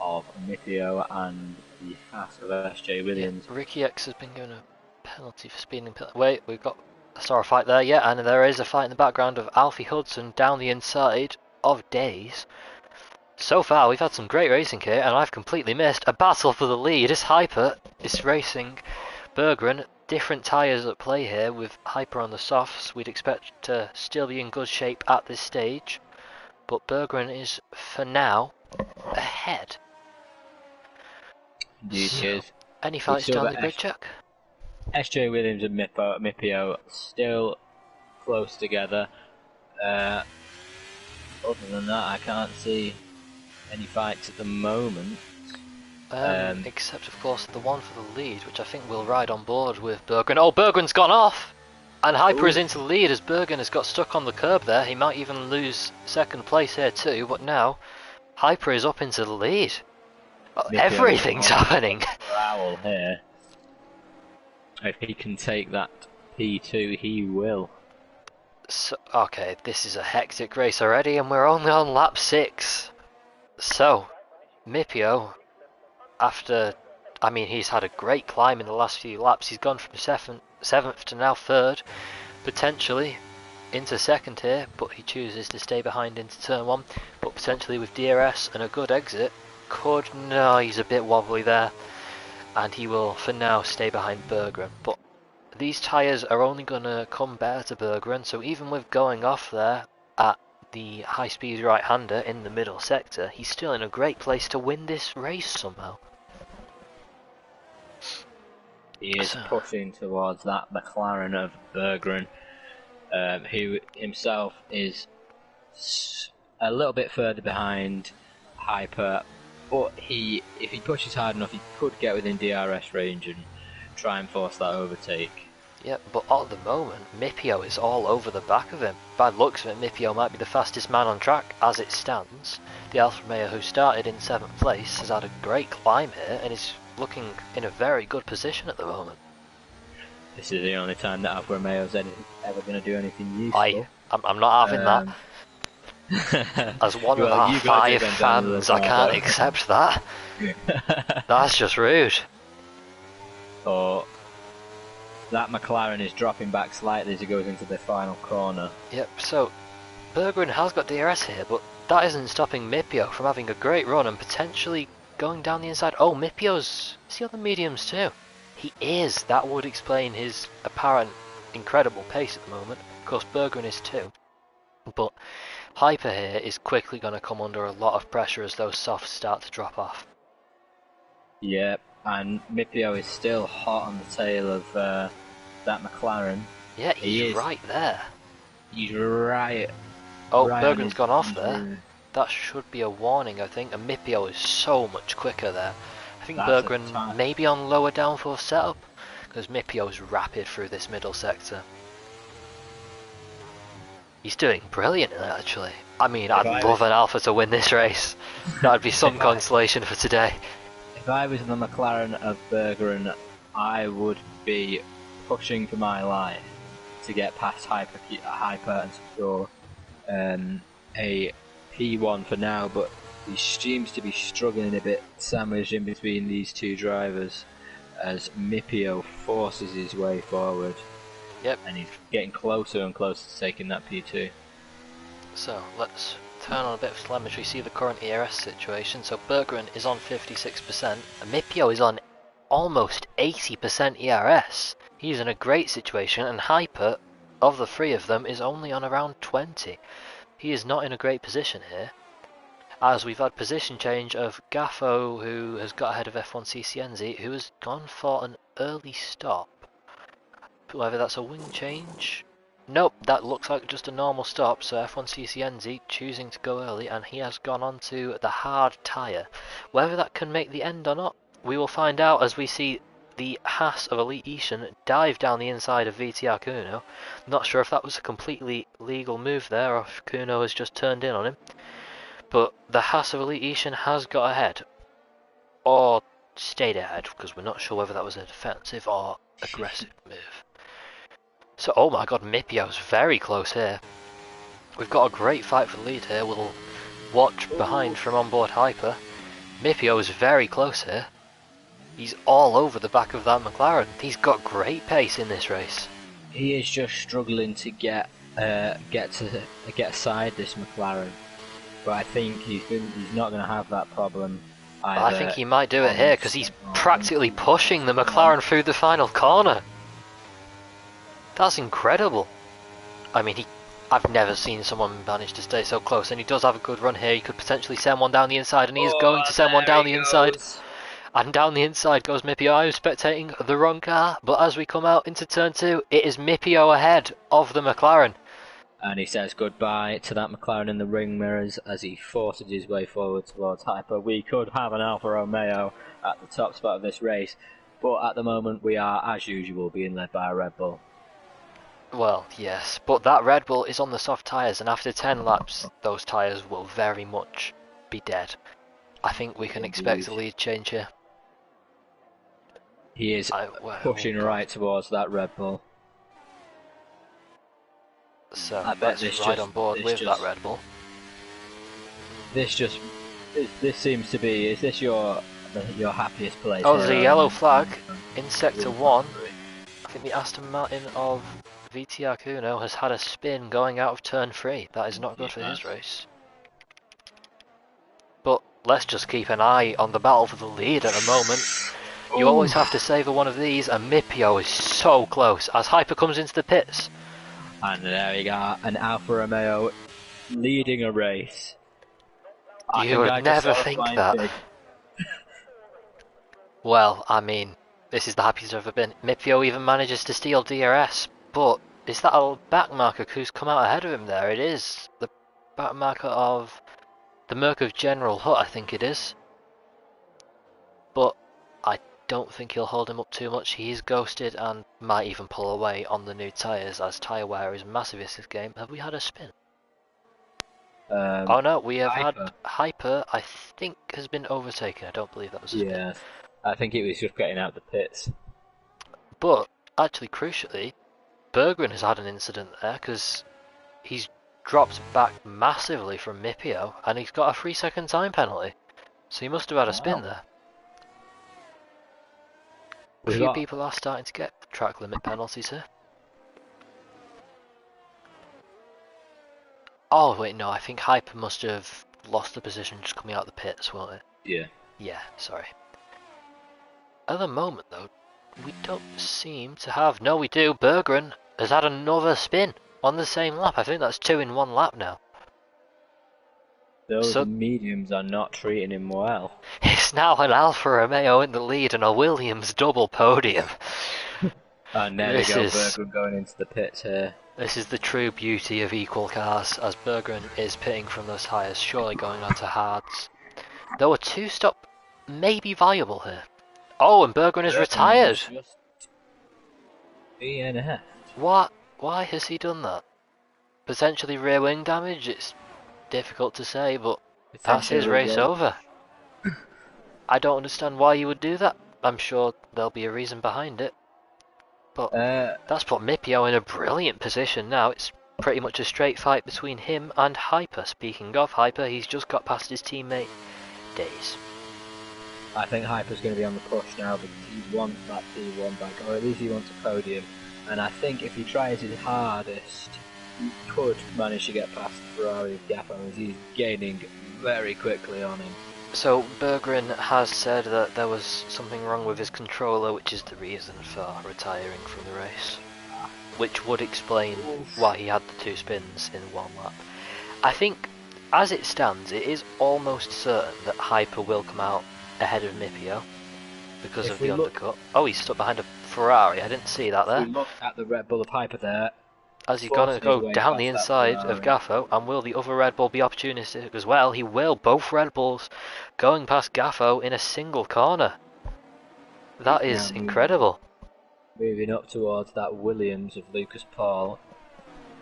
Speaker 2: of Mipio and the Haas of SJ Williams.
Speaker 1: Yeah, Ricky X has been given a penalty for speeding. Wait, I saw a fight there, yeah, and there is a fight in the background of Alfie Hudson down the inside of Days. So far, we've had some great racing here, and I've completely missed a battle for the lead as Hyper is racing Berggren. Different tyres at play here with Hyper on the softs. We'd expect to still be in good shape at this stage, but Berggren is, for now, ahead.
Speaker 2: Indeed, he is.
Speaker 1: Any fights down the grid, Jack?
Speaker 2: SJ Williams and Mipio still close together. Other than that, I can't see any fights at the moment.
Speaker 1: Except, of course, the one for the lead, which I think will ride on board with Berggren. Oh, Berggren's gone off! And Hyper is into the lead as Berggren has got stuck on the curb there. He might even lose second place here too, but now Hyper is up into the lead. Everything's happening!
Speaker 2: Growl here. If he can take that P2, he will.
Speaker 1: So, okay, this is a hectic race already, and we're only on lap 6. So, Mipio, after, I mean, he's had a great climb in the last few laps. He's gone from 7th to now 3rd, potentially into 2nd here, but he chooses to stay behind into turn 1. But potentially with DRS and a good exit, no, he's a bit wobbly there, and he will, for now, stay behind Berggren. But these tyres are only going to come better to Berggren, so even with going off there at the high-speed right-hander in the middle sector, he's still in a great place to win this race somehow.
Speaker 2: He is pushing towards that McLaren of Berggren, who himself is a little bit further behind Hyper, but if he pushes hard enough, he could get within DRS range and try and force that overtake.
Speaker 1: Yeah, but at the moment, Mipio is all over the back of him. By the looks of it, Mipio might be the fastest man on track as it stands. The Alfa Romeo, who started in 7th place, has had a great climb here and is looking in a very good position at the moment.
Speaker 2: This is the only time that Alfa Romeo's ever going to do anything useful.
Speaker 1: I'm not having that. As one of our 5 fans, I can't accept that. That's just rude.
Speaker 2: Or that McLaren is dropping back slightly as he goes into the final corner.
Speaker 1: Yep, so Berggren has got DRS here, but that isn't stopping Mipio from having a great run and potentially going down the inside. Oh, Mipio's... is he on the mediums too? He is. That would explain his apparent incredible pace at the moment. Of course, Berggren is too. But Hyper here is quickly going to come under a lot of pressure as those softs start to drop off.
Speaker 2: Yep, and Mipio is still hot on the tail of that McLaren.
Speaker 1: Yeah, he's right there.
Speaker 2: He's right.
Speaker 1: Oh, Berggren's gone off there. That should be a warning, I think. And Mipio is so much quicker there. I think Berggren may be on lower downforce setup, because Mipio is rapid through this middle sector. He's doing brilliant actually. I mean, I'd love an Alpha to win this race. That'd be some consolation for today.
Speaker 2: If I was in the McLaren of Berggren, I would be pushing for my life to get past Hyper and secure a P1 for now, but he seems to be struggling a bit, sandwiched in between these two drivers as Mipio forces his way forward.
Speaker 1: Yep.
Speaker 2: And he's getting closer and closer to taking that P2.
Speaker 1: So let's turn on a bit of telemetry, see the current ERS situation. So Berggren is on 56%, and Mipio is on almost 80% ERS. He's in a great situation, and Hyper, of the 3 of them, is only on around 20. He is not in a great position here, as we've had position change of Gaffo, who has got ahead of F1 CCNZ, who has gone for an early stop. Whether that's a wing change? Nope, that looks like just a normal stop, so F1 CCNZ choosing to go early, and he has gone on to the hard tyre. Whether that can make the end or not, we will find out as we see the Haas of Elite Ishan dive down the inside of VTR Kuno. Not sure if that was a completely legal move there, or if Kuno has just turned in on him. But the Haas of Elite Ishan has got ahead, or stayed ahead, because we're not sure whether that was a defensive or aggressive move. So, oh my god, Mipio's very close here. We've got a great fight for the lead here. We'll watch behind from onboard Hyper. Mipio is very close here. He's all over the back of that McLaren. He's got great pace in this race.
Speaker 2: He is just struggling to get aside this McLaren. but I think he's not going to have that problem either.
Speaker 1: I think he might do it here because he's practically pushing the McLaren through the final corner. That's incredible. I mean, I've never seen someone manage to stay so close, and he does have a good run here. He could potentially send one down the inside, and he is going to send one down the inside. And down the inside goes Mipio. I'm spectating the wrong car, but as we come out into turn 2, it is Mipio ahead of the McLaren.
Speaker 2: And he says goodbye to that McLaren in the ring mirrors as he forces his way forward towards Hyper. We could have an Alfa Romeo at the top spot of this race, but at the moment we are, as usual, being led by a Red Bull.
Speaker 1: Well, yes, but that Red Bull is on the soft tyres, and after 10 laps, those tyres will very much be dead. I think we can expect a lead change here.
Speaker 2: He is pushing right towards that Red Bull.
Speaker 1: So let's ride on board with that Red Bull.
Speaker 2: This seems to be. Is this your happiest place?
Speaker 1: Oh, there's a yellow flag in Sector 1. I think the Aston Martin of VTR Kuno has had a spin going out of turn 3. That is not good for his race. But let's just keep an eye on the battle for the lead at the moment. You always have to savour one of these, and Mipio is so close as Hyper comes into the pits.
Speaker 2: And there we go, an Alfa Romeo leading a race.
Speaker 1: You would never think that. Well, I mean, this is the happiest I've ever been. Mipio even manages to steal DRS, but is that a back marker who's come out ahead of him there? It is the back marker of the Merc of General Hutt, I think it is. But I don't think he'll hold him up too much. He is ghosted and might even pull away on the new tyres, as tyre wear is massive in this game. Have we had a spin? Oh no, we have had Hyper, I think, has been overtaken. I don't believe that was a spin.
Speaker 2: Yeah, I think it was just getting out the pits.
Speaker 1: But, actually, crucially, Berggren has had an incident there, because he's dropped back massively from Mipio, and he's got a 3-second time penalty. So he must have had a spin there. A few people are starting to get track limit penalties here. Oh wait, no, I think Hyper must have lost the position just coming out of the pits, won't it?
Speaker 2: Yeah.
Speaker 1: Yeah, sorry. At the moment though, we don't seem to have... No, we do. Berggren has had another spin on the same lap. I think that's 2 in 1 lap now.
Speaker 2: Those mediums are not treating him well.
Speaker 1: It's now an Alfa Romeo in the lead and a Williams double podium.
Speaker 2: And there we go, Berggren going into the pits here.
Speaker 1: This is the true beauty of equal cars, as Berggren is pitting from those tyres, surely going on to hards. Though a 2-stop may be viable here. Oh, and Berggren is retired!
Speaker 2: DNF.
Speaker 1: What? Why has he done that? Potentially rear wing damage? It's difficult to say, but that's his race over. I don't understand why you would do that. I'm sure there'll be a reason behind it. But that's put Mipio in a brilliant position now. It's pretty much a straight fight between him and Hyper. Speaking of Hyper, he's just got past his teammate Days.
Speaker 2: I think Hyper's going to be on the push now because he wants that P1 back, or at least he wants a podium. And I think if he tries his hardest, he could manage to get past Ferrari with Gaffo as he's gaining very quickly on him.
Speaker 1: So Berggren has said that there was something wrong with his controller, which is the reason for retiring from the race. Which would explain why he had the 2 spins in 1 lap. I think, as it stands, it is almost certain that Hyper will come out ahead of Mipio because of the undercut. Oh, he's stuck behind a Ferrari. I didn't see that there.
Speaker 2: If we look at the Red Bull of Hyper there,
Speaker 1: as he's going to go down the inside of Gaffo, and will the other Red Bull be opportunistic as well? He will. Both Red Bulls going past Gaffo in a single corner. That is incredible.
Speaker 2: Moving up towards that Williams of Lucas Paul,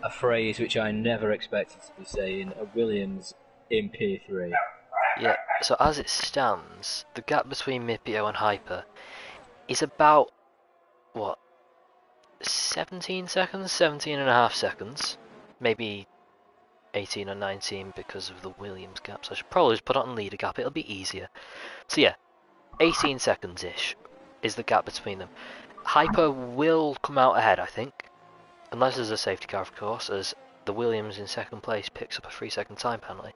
Speaker 2: a phrase which I never expected to be saying, a Williams in P3.
Speaker 1: Yeah, so as it stands, the gap between Mipio and Hyper is about, what, 17 seconds? 17 and a half seconds. Maybe 18 or 19 because of the Williams gap. So I should probably just put it on leader gap, it'll be easier. So yeah, 18 seconds-ish is the gap between them. Hyper will come out ahead, I think. Unless there's a safety car, of course, as the Williams in second place picks up a 3-second time penalty.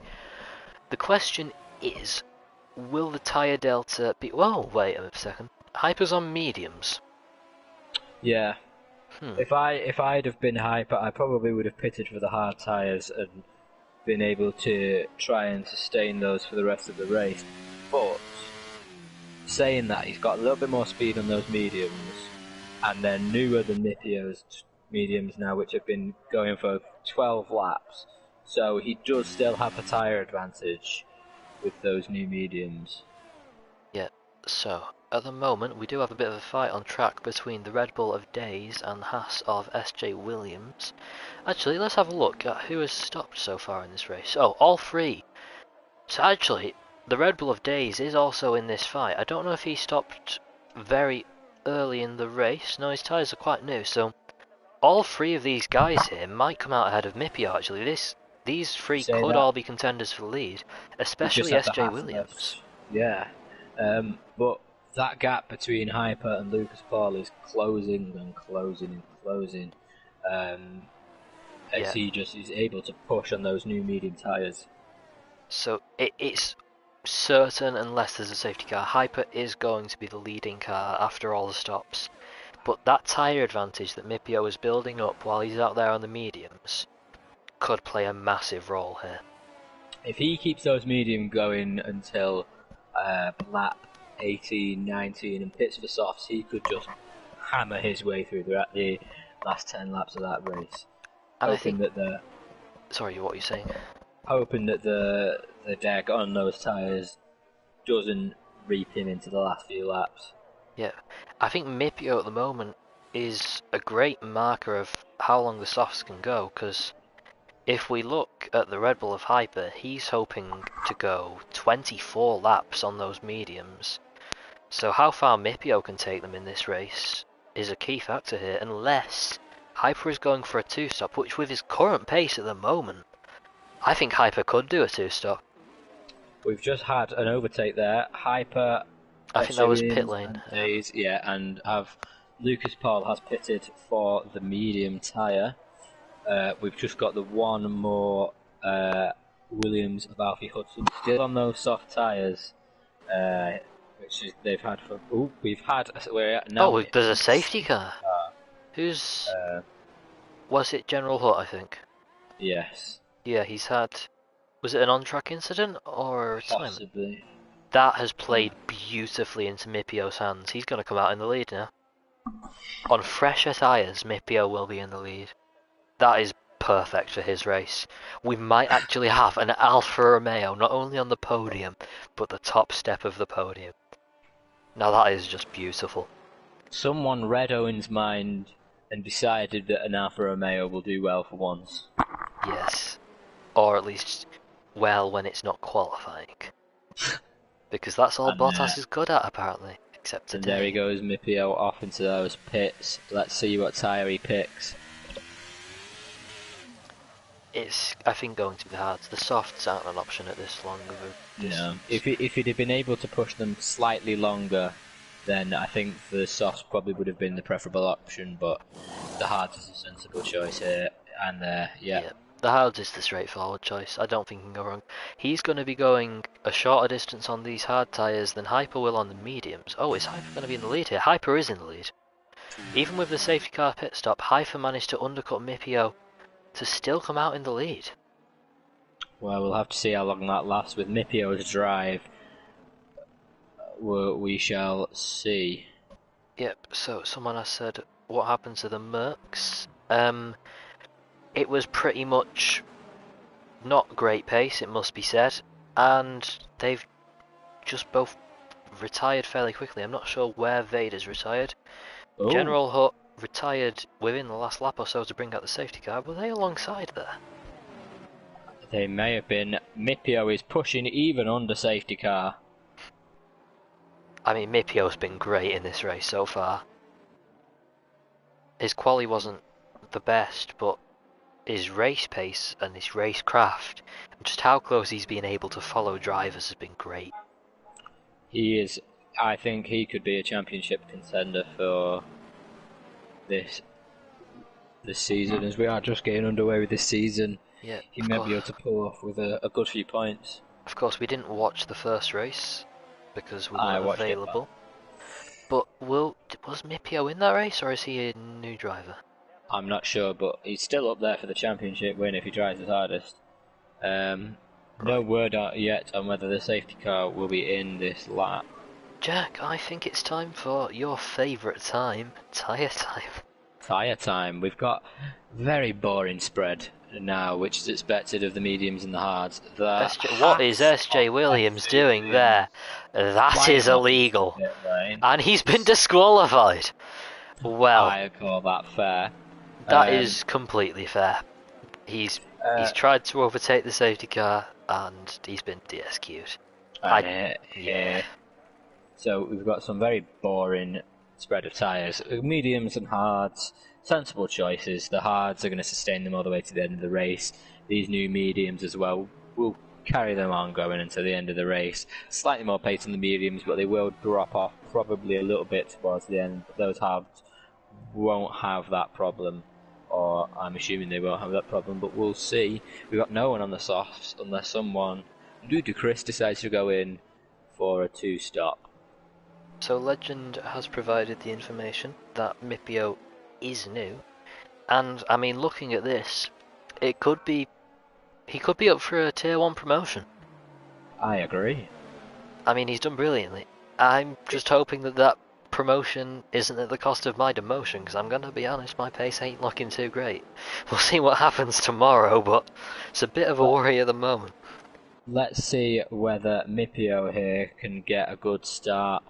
Speaker 1: The question is, will the tyre delta be... Well, wait a second. Hyper's on mediums.
Speaker 2: Yeah. If I'd have been Hyper, I probably would have pitted for the hard tyres and been able to try and sustain those for the rest of the race. But saying that, he's got a little bit more speed on those mediums, and they're newer than Mipio's mediums now, which have been going for 12 laps. So he does still have a tyre advantage with those new mediums.
Speaker 1: Yeah, so at the moment we do have a bit of a fight on track between the Red Bull of Days and Haas of SJ Williams. Actually, let's have a look at who has stopped so far in this race. Oh, all three. So actually, the Red Bull of Days is also in this fight. I don't know if he stopped very early in the race. No, his tyres are quite new, so all three of these guys here might come out ahead of Mipio actually. These three could all be contenders for the lead, especially SJ Williams.
Speaker 2: Yeah, but that gap between Hyper and Lucas Paul is closing and closing and closing. As he just is able to push on those new medium tyres.
Speaker 1: So it's certain, unless there's a safety car, Hyper is going to be the leading car after all the stops. But that tyre advantage that Mipio is building up while he's out there on the mediums could play a massive role here.
Speaker 2: If he keeps those medium going until lap 18, 19 and pits for softs, he could just hammer his way through the last 10 laps of that race.
Speaker 1: And
Speaker 2: hoping that the...
Speaker 1: Sorry, what are you saying?
Speaker 2: Hoping that the deck on those tyres doesn't reap him into the last few laps.
Speaker 1: Yeah, I think Mipio at the moment is a great marker of how long the softs can go, because if we look at the Red Bull of Hyper, he's hoping to go 24 laps on those mediums. So how far Mipio can take them in this race is a key factor here, unless Hyper is going for a two-stop, which with his current pace at the moment, I think Hyper could do a two-stop.
Speaker 2: We've just had an overtake there. Hyper...
Speaker 1: I think that was pit lane.
Speaker 2: And Lucas Paul has pitted for the medium tyre. We've just got the one more Williams of Alfie Hudson still on those soft tyres, which they've had for. Oh, we've had.
Speaker 1: There's a safety car. Who's? Was it General Hutt? I think.
Speaker 2: Yes.
Speaker 1: Yeah, he's had. Was it an on-track incident or a retirement?
Speaker 2: Possibly.
Speaker 1: That has played beautifully into Mipio's hands. He's going to come out in the lead now. On fresher tyres, Mipio will be in the lead. That is perfect for his race. We might actually have an Alfa Romeo not only on the podium, but the top step of the podium. Now that is just beautiful.
Speaker 2: Someone read Owen's mind and decided that an Alfa Romeo will do well for once.
Speaker 1: Yes. Or at least well when it's not qualifying. Because that's all Bottas is good at, apparently. Except today.
Speaker 2: And there he goes, Mipio off into those pits. Let's see what tyre he picks.
Speaker 1: It's, I think, going to be hard. The softs aren't an option at this long of a distance.
Speaker 2: No. If he'd have been able to push them slightly longer, then I think the softs probably would have been the preferable option, but the hards is a sensible choice here. And yeah.
Speaker 1: The hards is the straightforward choice. I don't think he can go wrong. He's going to be going a shorter distance on these hard tyres than Hyper will on the mediums. Oh, is Hyper going to be in the lead here? Hyper is in the lead. Even with the safety car pit stop, Hyper managed to undercut Mipio to still come out in the lead.
Speaker 2: Well, we'll have to see how long that lasts with Mipio's drive. We shall see.
Speaker 1: Yep, so someone has said, what happened to the Mercs? It was pretty much not great pace, it must be said, and they've just both retired fairly quickly. I'm not sure where Vader's retired.
Speaker 2: Oh.
Speaker 1: General Hutt retired within the last lap or so to bring out the safety car. Were they alongside there?
Speaker 2: They may have been. Mipio is pushing even under safety car.
Speaker 1: I mean, Mipio's been great in this race so far. His quali wasn't the best, but his race pace and his race craft, and just how close he's been able to follow drivers has been great.
Speaker 2: He is. I think he could be a championship contender for this season, as we are just getting underway with this season.
Speaker 1: Yeah,
Speaker 2: he may be able to pull off with a good few points.
Speaker 1: Of course, we didn't watch the first race because we
Speaker 2: I
Speaker 1: weren't
Speaker 2: watched
Speaker 1: available. But was Mipio in that race, or is he a new driver?
Speaker 2: I'm not sure, but he's still up there for the championship win if he tries his hardest. No word out yet on whether the safety car will be in this lap.
Speaker 1: Jack, I think it's time for your favourite time, tyre time.
Speaker 2: Tyre time. We've got very boring spread now, which is expected of the mediums and the hards.
Speaker 1: What is SJ Williams doing there? That is illegal. And he's been disqualified. Well,
Speaker 2: I call that fair.
Speaker 1: That is completely fair. He's tried to overtake the safety car and he's been DSQ'd.
Speaker 2: Yeah. So we've got some very boring spread of tyres. Mediums and hards, sensible choices. The hards are going to sustain them all the way to the end of the race. These new mediums as well will carry them on going until the end of the race. Slightly more pace on the mediums, but they will drop off probably a little bit towards the end. Those hards won't have that problem, or I'm assuming they won't have that problem, but we'll see. We've got no one on the softs unless someone, ludicrous, decides to go in for a 2-stop.
Speaker 1: So Legend has provided the information that Mipio is new, and I mean, looking at this, he could be up for a tier 1 promotion.
Speaker 2: I agree.
Speaker 1: I mean, he's done brilliantly. I'm just hoping that promotion isn't at the cost of my demotion, because I'm going to be honest, my pace ain't looking too great. We'll see what happens tomorrow, but it's a bit of a worry at the moment.
Speaker 2: Let's see whether Mipio here can get a good start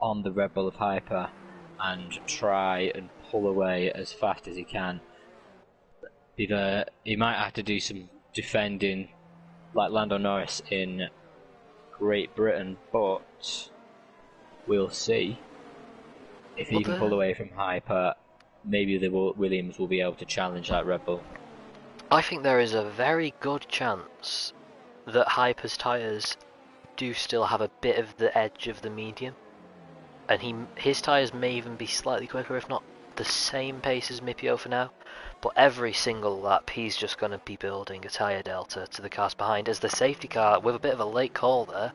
Speaker 2: on the Red Bull of Hyper and try and pull away as fast as he can. Either he might have to do some defending like Lando Norris in Great Britain, but we'll see. If he can pull away from Hyper, maybe the Williams will be able to challenge that Red Bull.
Speaker 1: I think there is a very good chance that Hyper's tyres do still have a bit of the edge of the medium, and his tyres may even be slightly quicker, if not the same pace as Mipio for now, but every single lap he's just going to be building a tyre delta to the cars behind, as the safety car, with a bit of a late call there,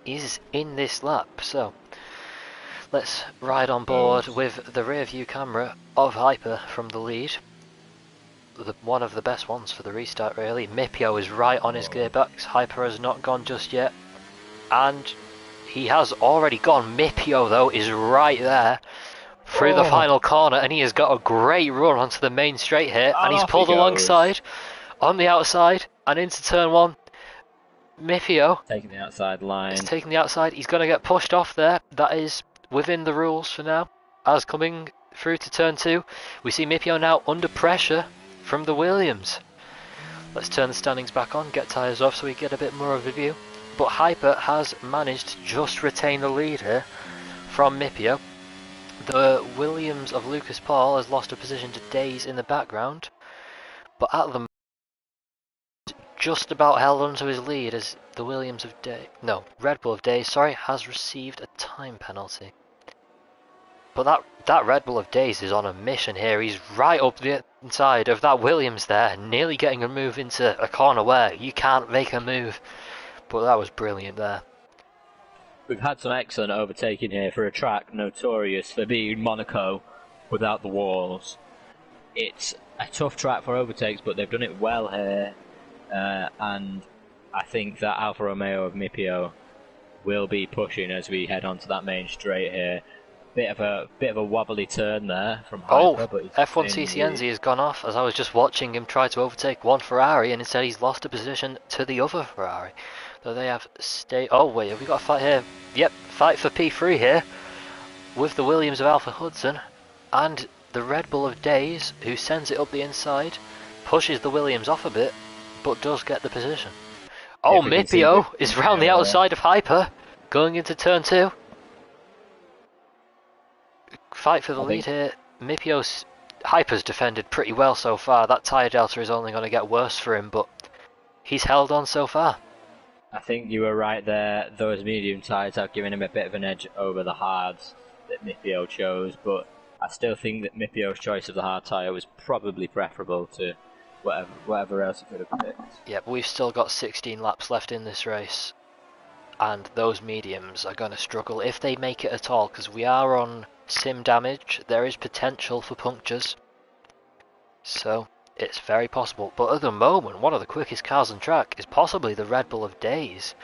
Speaker 1: is in this lap. So let's ride on board with the rear view camera of Hyper from the lead. One of the best ones for the restart, really. Mipio is right on his gearbox. Hyper has not gone just yet, and he has already gone. Mipio, though, is right there through the final corner, and he has got a great run onto the main straight here, and he's pulled alongside on the outside and into turn 1. Mipio
Speaker 2: taking the outside line.
Speaker 1: He's taking the outside. He's going to get pushed off there. That is within the rules for now. As coming through to turn 2, we see Mipio now under pressure from the Williams. Let's turn the standings back on, get tyres off so we get a bit more of a view. But Hyper has managed to just retain the lead here from Mipio. The Williams of Lucas Paul has lost a position to Days in the background, but at the moment just about held onto his lead as the Red Bull of Days, has received a time penalty. But that Red Bull of Days is on a mission here. He's right up the inside of that Williams there, nearly getting a move into a corner where you can't make a move. But that was brilliant there.
Speaker 2: We've had some excellent overtaking here for a track notorious for being Monaco without the walls. It's a tough track for overtakes, but they've done it well here. And I think that Alfa Romeo of Mipio will be pushing as we head onto that main straight here. Bit of a wobbly turn there from Hyper. But
Speaker 1: F1 CCNZ has gone off as I was just watching him try to overtake one Ferrari, and instead he's lost a position to the other Ferrari. So they have stayed. Oh wait, have we got a fight here? Yep, fight for P3 here with the Williams of Alpha Hudson and the Red Bull of Days, who sends it up the inside, pushes the Williams off a bit, but does get the position. Oh, Mipio is round the outside of Hyper, going into turn 2. Fight for the lead here. Hyper's defended pretty well so far. That tyre delta is only going to get worse for him, but he's held on so far.
Speaker 2: I think you were right there. Those medium tyres have given him a bit of an edge over the hards that Mipio chose, but I still think that Mipio's choice of the hard tyre was probably preferable to whatever else he could have picked.
Speaker 1: Yeah, but we've still got 16 laps left in this race, and those mediums are going to struggle if they make it at all, because we are on sim damage. There is potential for punctures, so it's very possible. But at the moment, one of the quickest cars on track is possibly the Red Bull of Days,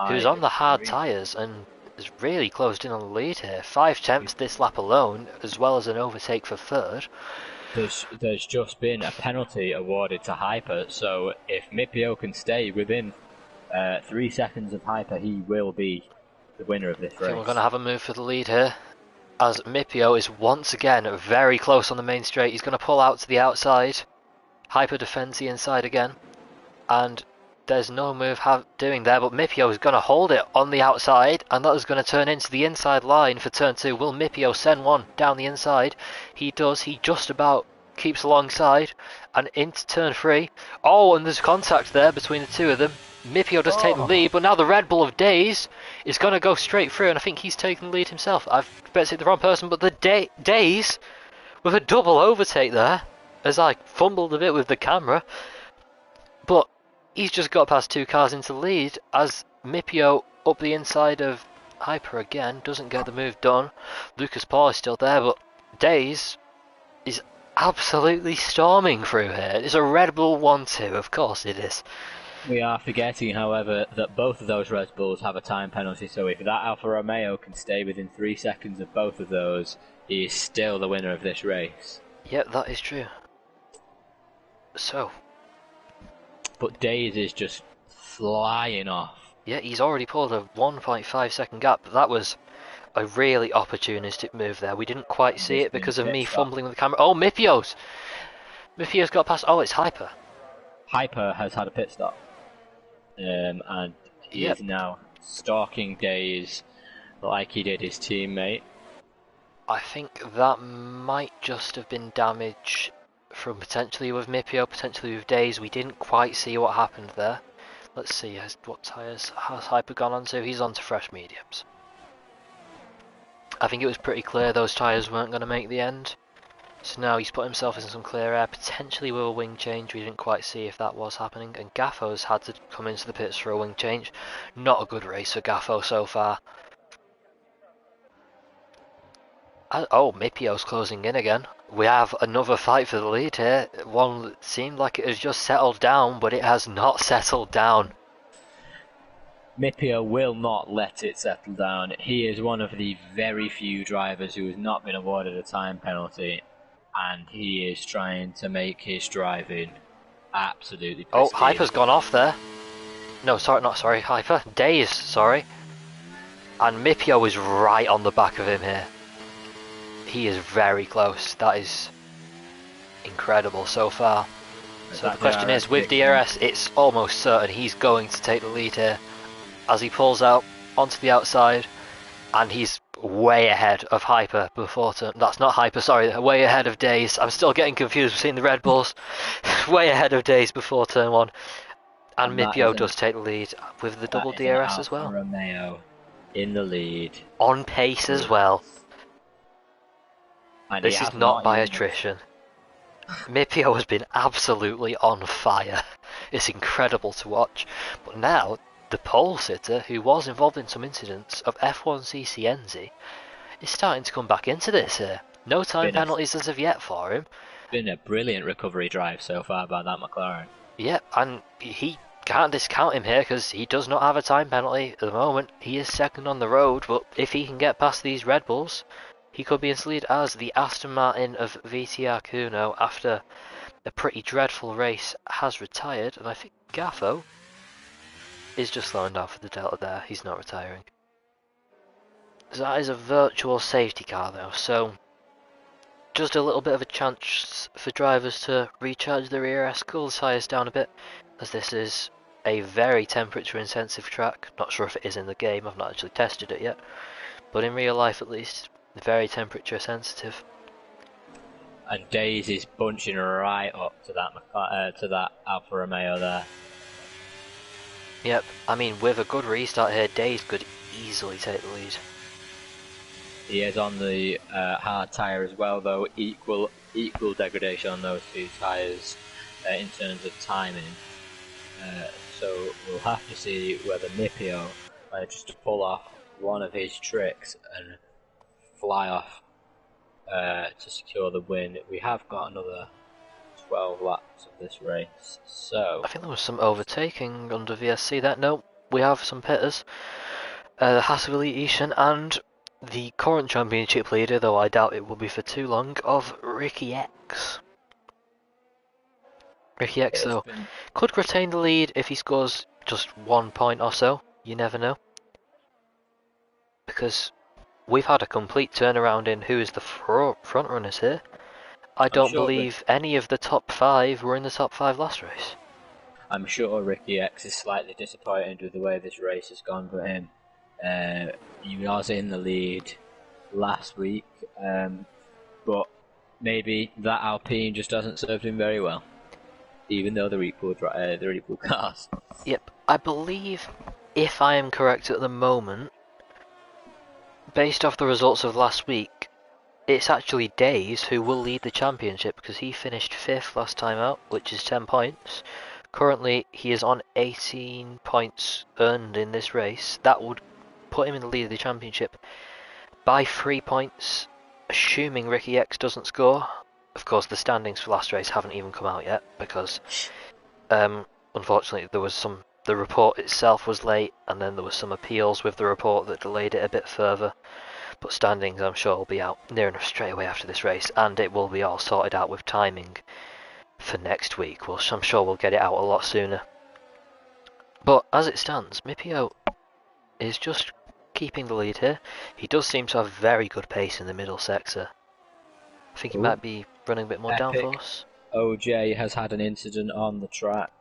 Speaker 1: who's on the hard tyres and has really closed in on the lead here. 5 tenths this lap alone, as well as an overtake for third.
Speaker 2: There's just been a penalty awarded to Hyper, so if Mipio can stay within 3 seconds of Hyper, he will be the winner of this race.
Speaker 1: I think we're going to have a move for the lead here, as Mipio is once again very close on the main straight. He's going to pull out to the outside. Hyper defends the inside again, and there's no move doing there, but Mipio is going to hold it on the outside, and that is going to turn into the inside line for turn 2. Will Mipio send one down the inside? He does. He just about keeps alongside, and into turn 3. Oh, and there's contact there between the two of them. Mipio does take the lead, but now the Red Bull of Days is going to go straight through, and I think he's taking the lead himself. I've better say the wrong person, but the Days with a double overtake there, as I fumbled a bit with the camera, but he's just got past 2 cars into the lead, as Mipio up the inside of Hyper again, doesn't get the move done. Lucas Paul is still there, but Days is absolutely storming through here. It's a Red Bull 1-2, of course it is.
Speaker 2: We are forgetting, however, that both of those Red Bulls have a time penalty, so if that Alfa Romeo can stay within 3 seconds of both of those, he is still the winner of this race.
Speaker 1: Yep, that is true. So.
Speaker 2: But Days is just flying off.
Speaker 1: Yeah, he's already pulled a 1.5 second gap, but that was a really opportunistic move there. We didn't quite see it because of me fumbling with the camera. Oh, Mipio's got past. Oh, it's Hyper.
Speaker 2: Hyper has had a pit stop. And he is now stalking Days like he did his teammate.
Speaker 1: I think that might just have been damage from potentially with Mipio, potentially with Days. We didn't quite see what happened there. Let's see, what tyres has Hyper gone on to? He's on to fresh mediums. I think it was pretty clear those tyres weren't going to make the end. So now he's put himself in some clear air, potentially with a wing change. We didn't quite see if that was happening. And Gaffo's had to come into the pits for a wing change. Not a good race for Gaffo so far. Oh, Mipio's closing in again. We have another fight for the lead here. One that seemed like it has just settled down, but it has not settled down.
Speaker 2: Mipio will not let it settle down. He is one of the very few drivers who has not been awarded a time penalty, and he is trying to make his driving absolutely pristine.
Speaker 1: Oh, Hyper's gone off there. No, sorry, Hyper. Days, sorry. And Mipio is right on the back of him here. He is very close. That is incredible so far. So the question is, with DRS, it's almost certain he's going to take the lead here as he pulls out onto the outside, and he's way ahead of Hyper before turn. That's not Hyper, sorry, way ahead of Days. I'm still getting confused between the Red Bulls. Way ahead of Days before turn 1. And Mipio does take the lead with the double DRS as well.
Speaker 2: Romeo in the lead.
Speaker 1: On pace as well.
Speaker 2: And
Speaker 1: this is not by attrition. Mipio has been absolutely on fire. It's incredible to watch. But now, the pole sitter, who was involved in some incidents of F1 CCNZ, is starting to come back into this here. No time penalties as of yet for him.
Speaker 2: Been a brilliant recovery drive so far by that McLaren.
Speaker 1: Yep, and he can't discount him here because he does not have a time penalty at the moment. He is second on the road, but if he can get past these Red Bulls, he could be in the lead as the Aston Martin of VTR Kuno, after a pretty dreadful race, has retired. And I think Gaffo is just slowing down for the Delta there. He's not retiring. So that is a virtual safety car though, so just a little bit of a chance for drivers to recharge their ERS, cool the tyres down a bit, as this is a very temperature intensive track. Not sure if it is in the game, I've not actually tested it yet, but in real life at least, very temperature sensitive.
Speaker 2: And Days is bunching right up to that Alfa Romeo there.
Speaker 1: Yep, I mean with a good restart here, Days could easily take the lead.
Speaker 2: He is on the hard tyre as well, though equal degradation on those two tyres. in terms of timing. So we'll have to see whether Nipio manages to pull off one of his tricks and fly off to secure the win. We have got another 12 laps of this race, so
Speaker 1: I think there was some overtaking under VSC there. No, we have some pitters. Hasselly Ishan and the current championship leader, though I doubt it will be for too long, of Ricky X. Ricky X, though, could retain the lead if he scores just 1 point or so. You never know. Because we've had a complete turnaround in who is the front runners here. I don't believe any of the top 5 were in the top 5 last race.
Speaker 2: I'm sure Ricky X is slightly disappointed with the way this race has gone for him. He was in the lead last week, but maybe that Alpine just hasn't served him very well, even though they're equal cars.
Speaker 1: Yep, I believe, if I am correct at the moment, based off the results of last week, it's actually Days who will lead the championship because he finished 5th last time out, which is 10 points. Currently, he is on 18 points earned in this race. That would put him in the lead of the championship by 3 points, assuming Ricky X doesn't score. Of course, the standings for last race haven't even come out yet because, unfortunately, the report itself was late, and then there was some appeals with the report that delayed it a bit further. But standings, I'm sure, will be out near enough straight away after this race, and it will be all sorted out with timing for next week. Well, I'm sure we'll get it out a lot sooner. But as it stands, Mipio is just keeping the lead here. He does seem to have very good pace in the middle sector. I think he might be running a bit more downforce.
Speaker 2: OJ has had an incident on the track.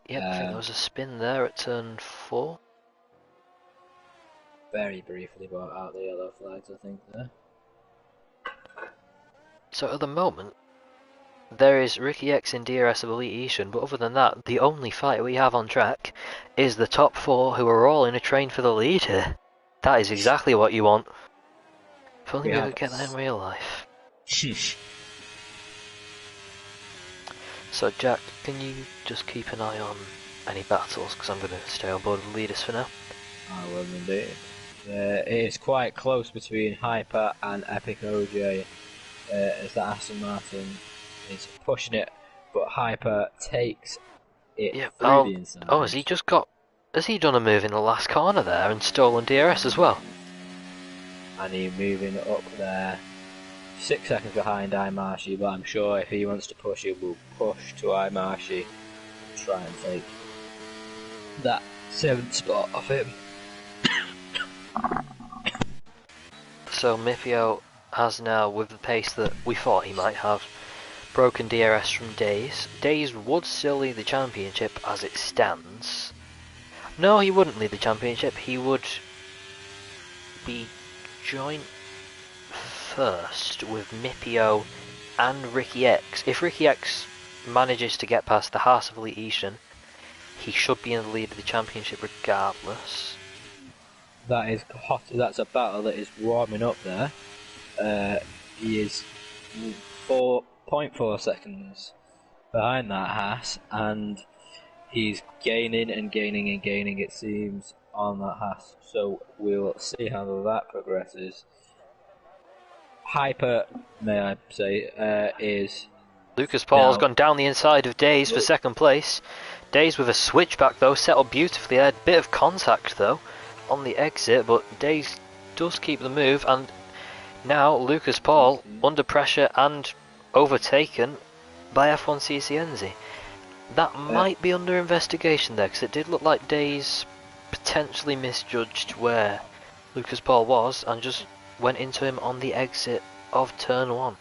Speaker 1: Yep, I think there was a spin there at turn 4.
Speaker 2: Very briefly brought out the yellow flags, I think, there.
Speaker 1: So at the moment, there is Ricky X in DRS of Elite Ishan, but other than that, the only fight we have on track is the top 4 who are all in a train for the lead here. That is exactly what you want. If only we could get that in real life. So Jack, can you just keep an eye on any battles, because I'm going to stay on board with leaders for now.
Speaker 2: I will indeed. It is quite close between Hyper and Epic OJ, as the Aston Martin is pushing it, but Hyper takes it through the inside.
Speaker 1: Oh, has he done a move in the last corner there and stolen DRS as well?
Speaker 2: And he's moving up there, 6 seconds behind Imashi, but I'm sure if he wants to push, he will push to Imashi and try and take that 7th spot off him.
Speaker 1: So Mipio has now, with the pace that we thought he might have, broken DRS from Days. Days would still lead the championship as it stands. No, he wouldn't lead the championship. He would be joint first with Mipio and Ricky X. If Ricky X manages to get past the Haas of Elite Ishan, he should be in the lead of the championship regardless.
Speaker 2: That is hot. That's a battle that is warming up there. He is 4.4 seconds behind that Haas, and he's gaining and gaining and gaining, it seems, on that Haas. So we'll see how that progresses. Hyper, may I say, is...
Speaker 1: Lucas Paul's gone down the inside of Days for second place. Days with a switchback though, settled beautifully there. Bit of contact though on the exit, but Days does keep the move, and now Lucas Paul under pressure and overtaken by F1 CCNZ. That might be under investigation there, because it did look like Days potentially misjudged where Lucas Paul was and just went into him on the exit of turn 1.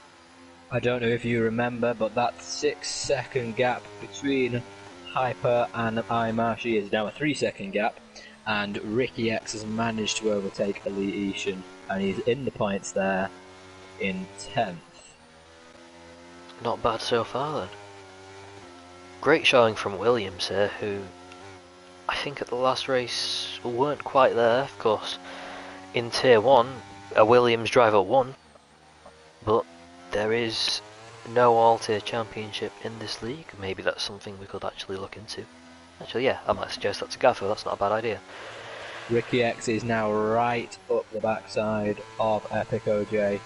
Speaker 2: I don't know if you remember, but that 6-second gap between Hyper and Imashi is now a 3-second gap, and Ricky X has managed to overtake Elite Ishan, and he's in the points there in 10th.
Speaker 1: Not bad so far then. Great showing from Williams here, who I think at the last race weren't quite there. Of course, in Tier 1, a Williams driver won, but there is no all-tier championship in this league. Maybe that's something we could actually look into. Actually, yeah, I might suggest that to Gaffer. That's not a bad idea.
Speaker 2: Ricky X is now right up the backside of Epic OJ.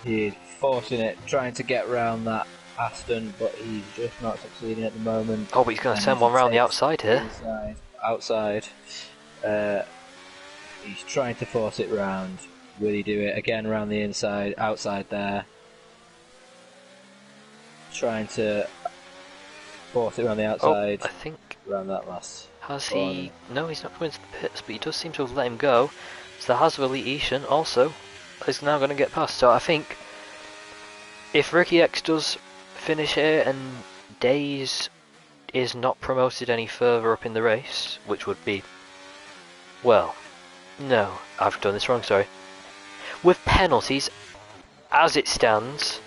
Speaker 2: He is forcing it, trying to get round that Aston, but he's just not succeeding at the moment.
Speaker 1: Oh, but he's going to send one round the outside here.
Speaker 2: Outside. He's trying to force it round. Will he do it again round the inside, outside there? Trying to force it around the outside.
Speaker 1: Oh, I think.
Speaker 2: Around that last.
Speaker 1: Has he? No, he's not going to the pits, but he does seem to have let him go. So the Has of Elite Ishan also is now going to get past. So I think if Ricky X does finish here and Days is not promoted any further up in the race, which would be, well, no, I've done this wrong, sorry. With penalties, as it stands,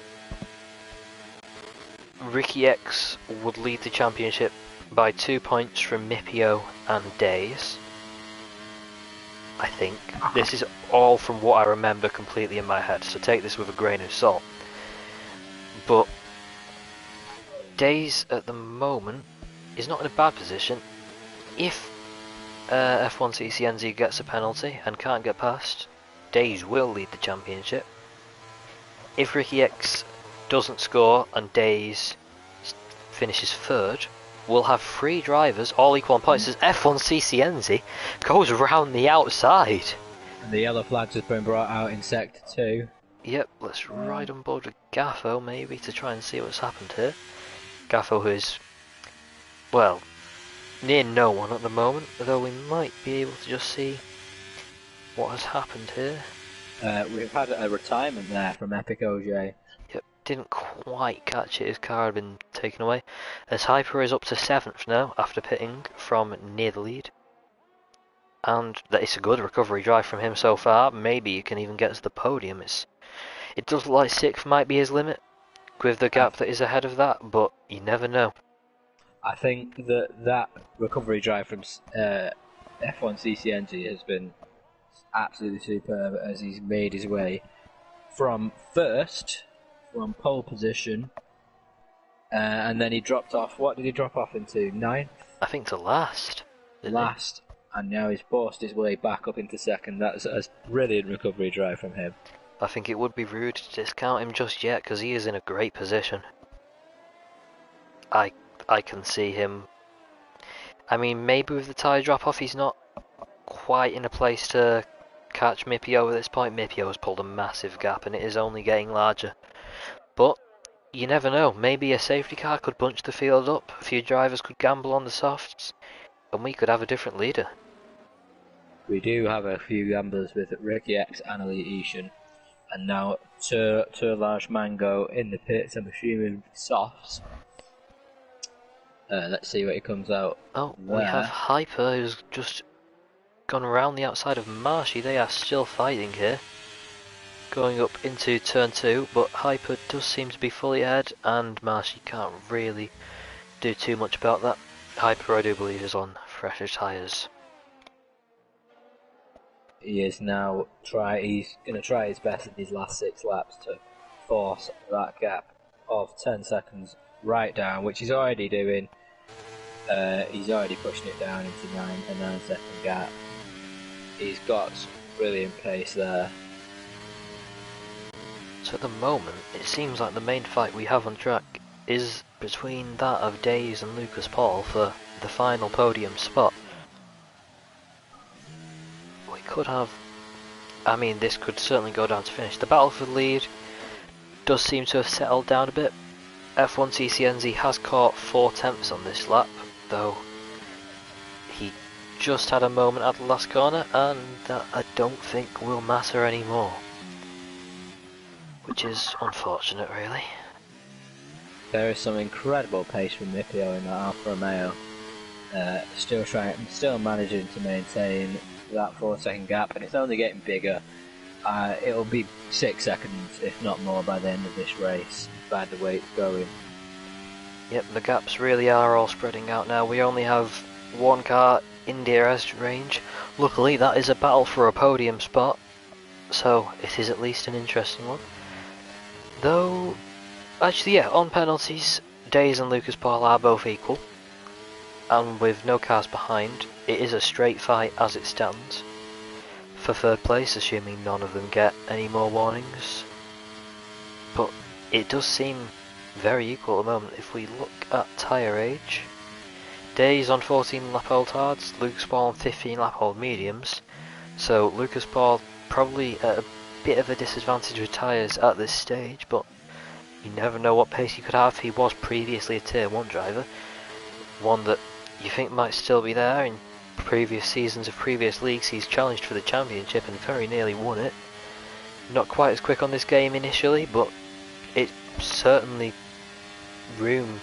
Speaker 1: Ricky X would lead the championship by 2 points from Mipio and Days. I think. This is all from what I remember completely in my head, so take this with a grain of salt. But Days at the moment is not in a bad position. If F1 CCNZ gets a penalty and can't get past, Days will lead the championship. If Ricky X doesn't score and Days finishes third, we'll have 3 drivers all equal on points as F1 CCNZ goes around the outside. And
Speaker 2: the yellow flags has been brought out in Sector 2.
Speaker 1: Yep, let's ride on board with Gaffo maybe to try and see what's happened here. Gaffo, who is, well, near no one at the moment, though we might be able to just see what has happened here.
Speaker 2: We've had a retirement there from Epic OJ.
Speaker 1: Yep, didn't quite catch it, his car had been taken away. As Hyper is up to 7th now after pitting from near the lead. And that is a good recovery drive from him so far. Maybe you can even get to the podium. It does look like 6th might be his limit with the gap that is ahead of that, but you never know.
Speaker 2: I think that recovery drive from F1 CCNG has been absolutely superb as he's made his way from first, from pole position, and then he dropped off. What did he drop off into? 9th?
Speaker 1: I think to last.
Speaker 2: Last. And now he's forced his way back up into second. That's a brilliant recovery drive from him.
Speaker 1: I think it would be rude to discount him just yet because he is in a great position. I can see him. I mean, maybe with the tyre drop off, he's not quite in a place to catch Mipio at this point. Mipio has pulled a massive gap and it is only getting larger. But you never know. Maybe a safety car could bunch the field up. A few drivers could gamble on the softs, and we could have a different leader.
Speaker 2: We do have a few gamblers with Ricky X and Elite Ishan. And now Large Mango in the pits, I'm assuming softs. Let's see what he comes out.
Speaker 1: Oh, there. We have Hyper who's just gone around the outside of Marshy. They are still fighting here. Going up into turn 2, but Hyper does seem to be fully ahead and Marshy can't really do too much about that. Hyper, I do believe, is on fresher tyres.
Speaker 2: He is now he's going to try his best in these last 6 laps to force that gap of 10 seconds right down, which he's already doing. He's already pushing it down into a 9-second gap. He's got some brilliant pace there.
Speaker 1: So at the moment, it seems like the main fight we have on track is between that of Days and Lucas Paul for the final podium spot. We could have, I mean, this could certainly go down to finish. The battle for the lead does seem to have settled down a bit. F1 CCNZ has caught 4/10 on this lap, though he just had a moment at the last corner, and that I don't think will matter anymore. Which is unfortunate, really.
Speaker 2: There is some incredible pace from Mipio in that Alfa Romeo. Still managing to maintain that 4-second gap, and it's only getting bigger. It'll be 6 seconds, if not more, by the end of this race, by the way it's going.
Speaker 1: Yep, the gaps really are all spreading out now. We only have one car in DRS range. Luckily, that is a battle for a podium spot, so it is at least an interesting one. Though, Actually, yeah, on penalties, Days and Lucas Paul are both equal. And with no cars behind, it is a straight fight as it stands. For third place, assuming none of them get any more warnings. But it does seem very equal at the moment. If we look at tyre age, Days on 14 lap old hards, Lucas Paul on 15 lap old mediums. So Lucas Paul probably at a bit of a disadvantage with tyres at this stage, but you never know what pace he could have. He was previously a Tier 1 driver, one that you think might still be there. In previous seasons of previous leagues, he's challenged for the championship and very nearly won it. Not quite as quick on this game initially, but it's certainly room,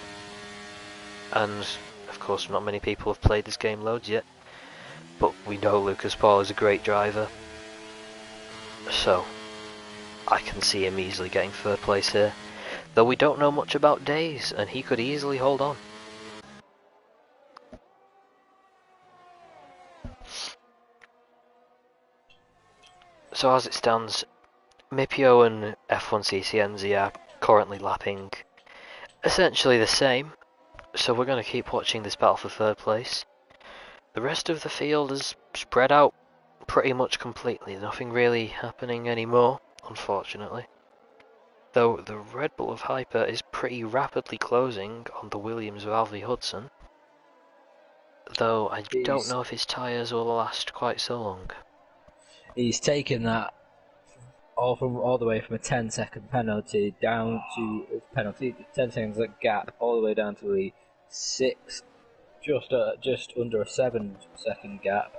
Speaker 1: and of course not many people have played this game loads yet, but we know Lucas Paul is a great driver, so I can see him easily getting third place here, though we don't know much about Days and he could easily hold on. So as it stands, Mipio and F1 CCNZ are currently lapping essentially the same, so we're going to keep watching this battle for third place. The rest of the field is spread out pretty much completely, nothing really happening anymore, unfortunately. Though the Red Bull of Hyper is pretty rapidly closing on the Williams of Alfie Hudson, though I don't know if his tyres will last quite so long.
Speaker 2: He's taken that all the way from a 10-second penalty down to a penalty, 10 seconds gap, all the way down to a just under a 7-second gap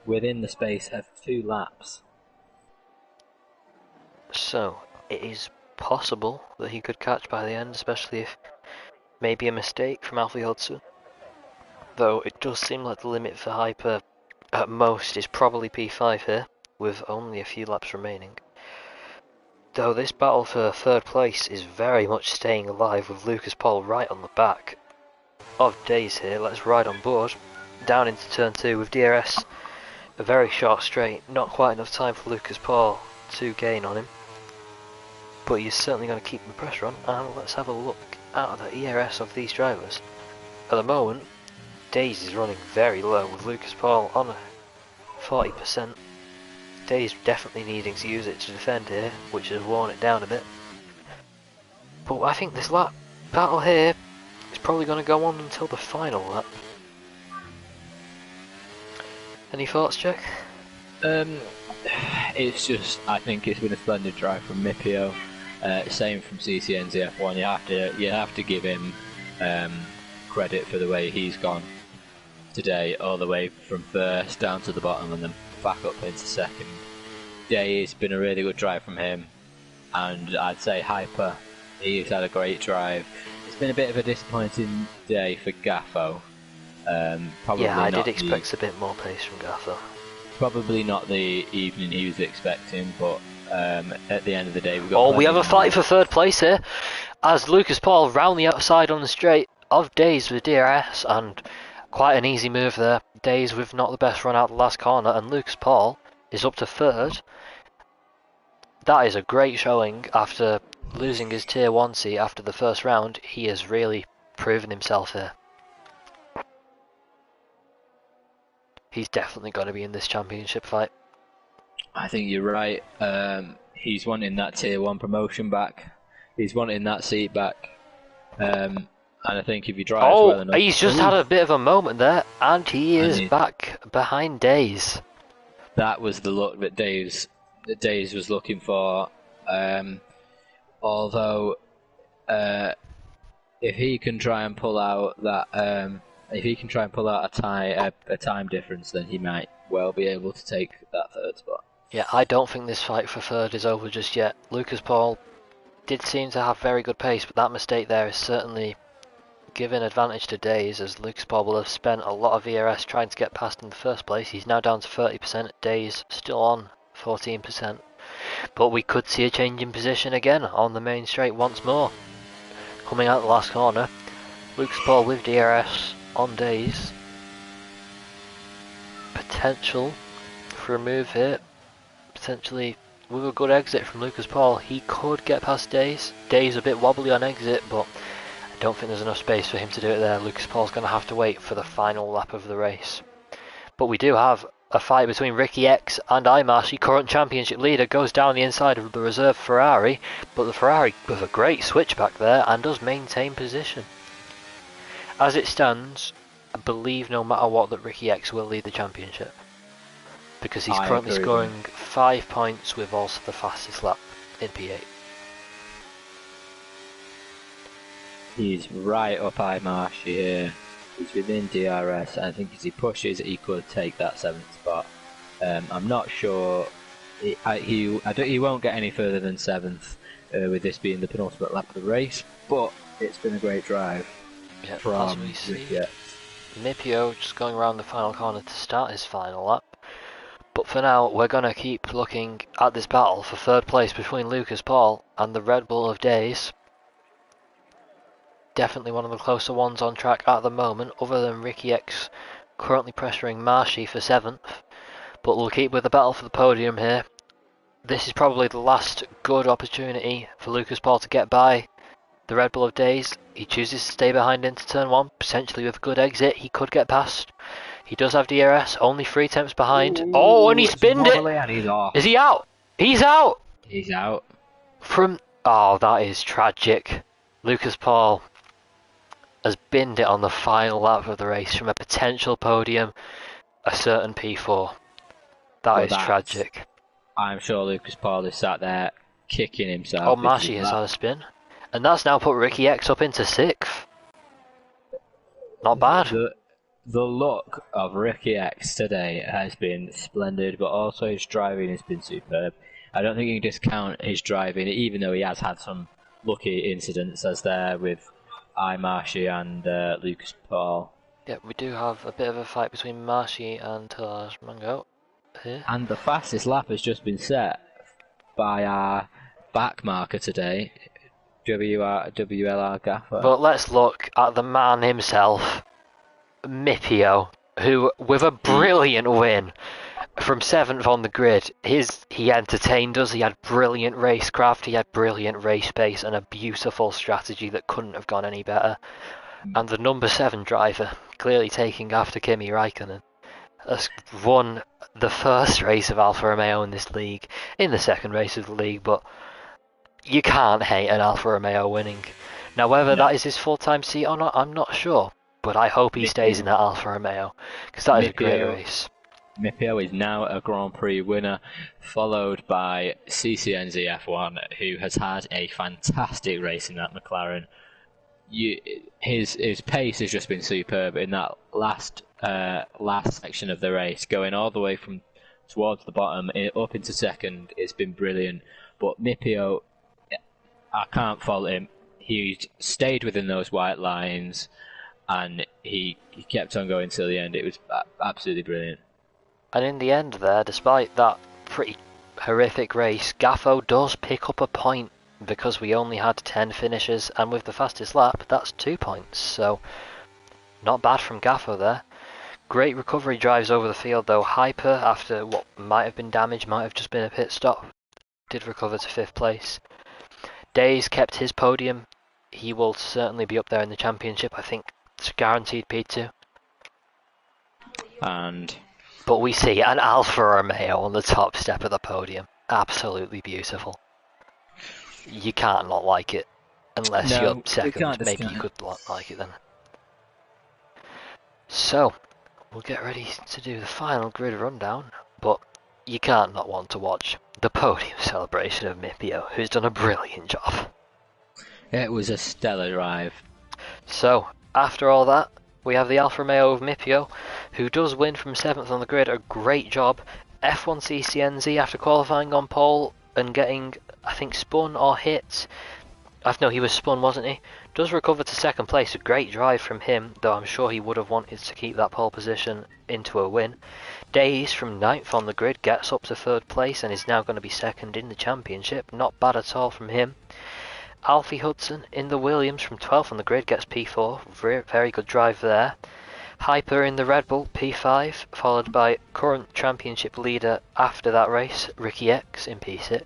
Speaker 2: within the space of 2 laps.
Speaker 1: So it is possible that he could catch by the end, especially if maybe a mistake from Alfie Hudson. Though it does seem like the limit for Hyper at most is probably P5 here, with only a few laps remaining. Though this battle for third place is very much staying alive with Lucas Paul right on the back of Days here. Let's ride on board. Down into turn 2 with DRS. A very short straight, not quite enough time for Lucas Paul to gain on him. But he's certainly going to keep the pressure on, and let's have a look at the ERS of these drivers. At the moment, Days is running very low with Lucas Paul on 40%. Days definitely needing to use it to defend here, which has worn it down a bit. But I think this lap battle here is probably going to go on until the final lap. Any thoughts, Jack?
Speaker 2: It's just, I think it's been a splendid drive from Mipio. Same from CCNZ F1. You have to give him credit for the way he's gone today, all the way from first down to the bottom and then back up into second. It's been a really good drive from him, and I'd say Hyper, he's had a great drive. It's been a bit of a disappointing day for Gaffo. Probably
Speaker 1: yeah, I did expect a bit more pace from Gaffo.
Speaker 2: Probably not the evening he was expecting, but at the end of the day, we
Speaker 1: have a fight for third place here, as Lucas Paul round the outside on the straight of Days with DRS, and quite an easy move there. Days with not the best run out the last corner, and Lucas Paul is up to third. That is a great showing after losing his Tier 1 seat after the first round. He has really proven himself here. He's definitely going to be in this championship fight.
Speaker 2: I think you're right. He's wanting that Tier 1 promotion back. He's wanting that seat back. And I think if he drives well enough...
Speaker 1: he's just had a bit of a moment there, and he is back behind Days.
Speaker 2: That was the look that Days was looking for. Although, if he can try and pull out that, a time difference, then he might well be able to take that third spot.
Speaker 1: Yeah, I don't think this fight for third is over just yet. Lucas Paul did seem to have very good pace, but that mistake there is certainly given advantage to Days, as Lucas Paul will have spent a lot of VRS trying to get past in the first place. He's now down to 30%, Days still on 14%. But we could see a change in position again on the main straight once more. Coming out the last corner, Lucas Paul with DRS on Days. Potential for a move here. Potentially with a good exit from Lucas Paul, he could get past Days. Days a bit wobbly on exit, but I don't think there's enough space for him to do it there. Lucas Paul's going to have to wait for the final lap of the race. But we do have a fight between Ricky X and Imashi. Current championship leader goes down the inside of the reserve Ferrari, but the Ferrari with a great switchback there and does maintain position. As it stands, I believe no matter what that Ricky X will lead the championship, because he's currently scoring 5 points with also the fastest lap in P8.
Speaker 2: He's right up Imashi here. He's within DRS. I think as he pushes, he could take that 7th spot. I'm not sure. He won't get any further than 7th with this being the penultimate lap of the race. But it's been a great drive from Ricky X.
Speaker 1: Mipio just going around the final corner to start his final lap. But for now, we're going to keep looking at this battle for 3rd place between Lucas Paul and the Red Bull of Days. Definitely one of the closer ones on track at the moment, other than Ricky X currently pressuring Marshy for 7th. But we'll keep with the battle for the podium here. This is probably the last good opportunity for Lucas Paul to get by the Red Bull of Days. He chooses to stay behind into turn 1, potentially with a good exit. He could get past. He does have DRS, only 3 attempts behind.
Speaker 2: Ooh,
Speaker 1: oh, and he spinned it!
Speaker 2: And he's off.
Speaker 1: Is he out? He's out!
Speaker 2: He's out.
Speaker 1: Oh, that is tragic. Lucas Paul has binned it on the final lap of the race from a potential podium, a certain P4. That is tragic.
Speaker 2: I'm sure Lucas Paul is sat there kicking himself.
Speaker 1: Oh, Marshy has had a spin. And that's now put Ricky X up into 6th. Not bad.
Speaker 2: The look of Ricky X today has been splendid, but also his driving has been superb. I don't think you can discount his driving, even though he has had some lucky incidents as there with Marshy and Lucas Paul.
Speaker 1: Yeah, we do have a bit of a fight between Marshy and Tolas Mango here.
Speaker 2: And the fastest lap has just been set by our back marker today, WLR Gaffer.
Speaker 1: But let's look at the man himself, Mipio, who with a brilliant win from 7th on the grid, he entertained us. He had brilliant racecraft, he had brilliant race pace and a beautiful strategy that couldn't have gone any better. And the number 7 driver, clearly taking after Kimi Raikkonen, has won the first race of Alfa Romeo in this league, in the second race of the league, but you can't hate an Alfa Romeo winning. Now whether that is his full-time seat or not, I'm not sure, but I hope he stays in that Alfa Romeo, because that is a great race.
Speaker 2: Mipio is now a Grand Prix winner, followed by CCNZ F1, who has had a fantastic race in that McLaren. His pace has just been superb in that last section of the race, going all the way from towards the bottom up into 2nd. It's been brilliant. But Mipio, I can't fault him. He stayed within those white lines, and he kept on going till the end. It was absolutely brilliant.
Speaker 1: And in the end there, despite that pretty horrific race, Gaffo does pick up a point, because we only had 10 finishes, and with the fastest lap, that's 2 points. So, not bad from Gaffo there. Great recovery drives over the field though. Hyper, after what might have been damage, might have just been a pit stop, did recover to 5th place. Days kept his podium. He will certainly be up there in the championship. I think it's guaranteed P2. But we see an Alfa Romeo on the top step of the podium. Absolutely beautiful. You can't not like it. Unless you're 2nd. Maybe you could not like it then. So, we'll get ready to do the final grid rundown. But you can't not want to watch the podium celebration of Mipio, who's done a brilliant job.
Speaker 2: It was a stellar drive.
Speaker 1: So, after all that, we have the Alfa Romeo of Mipio, who does win from 7th on the grid. A great job. F1 CCNZ after qualifying on pole and getting, I think, spun or hit. No, he was spun, wasn't he? Does recover to 2nd place. A great drive from him, though I'm sure he would have wanted to keep that pole position into a win. Days from 9th on the grid gets up to 3rd place and is now going to be 2nd in the championship. Not bad at all from him. Alfie Hudson in the Williams from 12th on the grid gets P4. Very good drive there. Hyper in the Red Bull, P5, followed by current championship leader after that race, Ricky X in P6.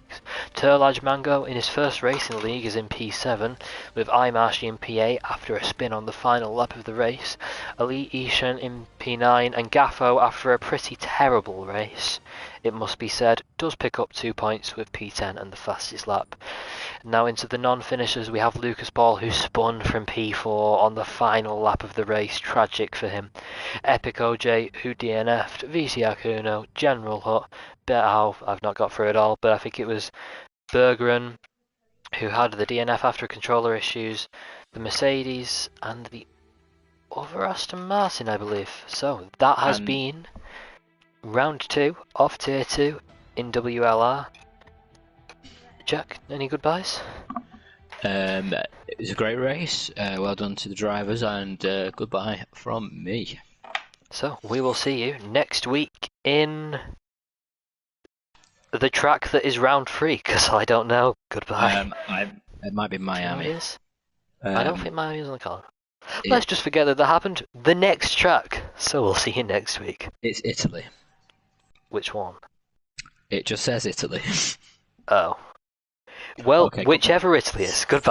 Speaker 1: Turlage Mango in his first race in the league is in P7, with Imashi in P8 after a spin on the final lap of the race. Elite Ishan in P9, and Gaffo, after a pretty terrible race, it must be said, does pick up 2 points with P10 and the fastest lap. Now into the non-finishers, we have Lucas Ball, who spun from P4 on the final lap of the race. Tragic for him. Epic OJ, who DNF'd. VC Akuno, General Hut, I've not got through it all, but I think it was Bergeron, who had the DNF after controller issues, the Mercedes, and the other Aston Martin, I believe. So that has been round 2 of Tier 2 in WLR. Jack, any goodbyes?
Speaker 2: It was a great race. Well done to the drivers, and goodbye from me.
Speaker 1: So we will see you next week in the track that is round 3, because I don't know. Goodbye.
Speaker 2: It might be Miami.
Speaker 1: Do you know what it is? I don't think Miami is on the card. Let's just forget that happened. The next track. So we'll see you next week.
Speaker 2: It's Italy.
Speaker 1: Which one?
Speaker 2: It just says Italy.
Speaker 1: Oh. Well,
Speaker 2: Okay,
Speaker 1: whichever Italy is. Goodbye.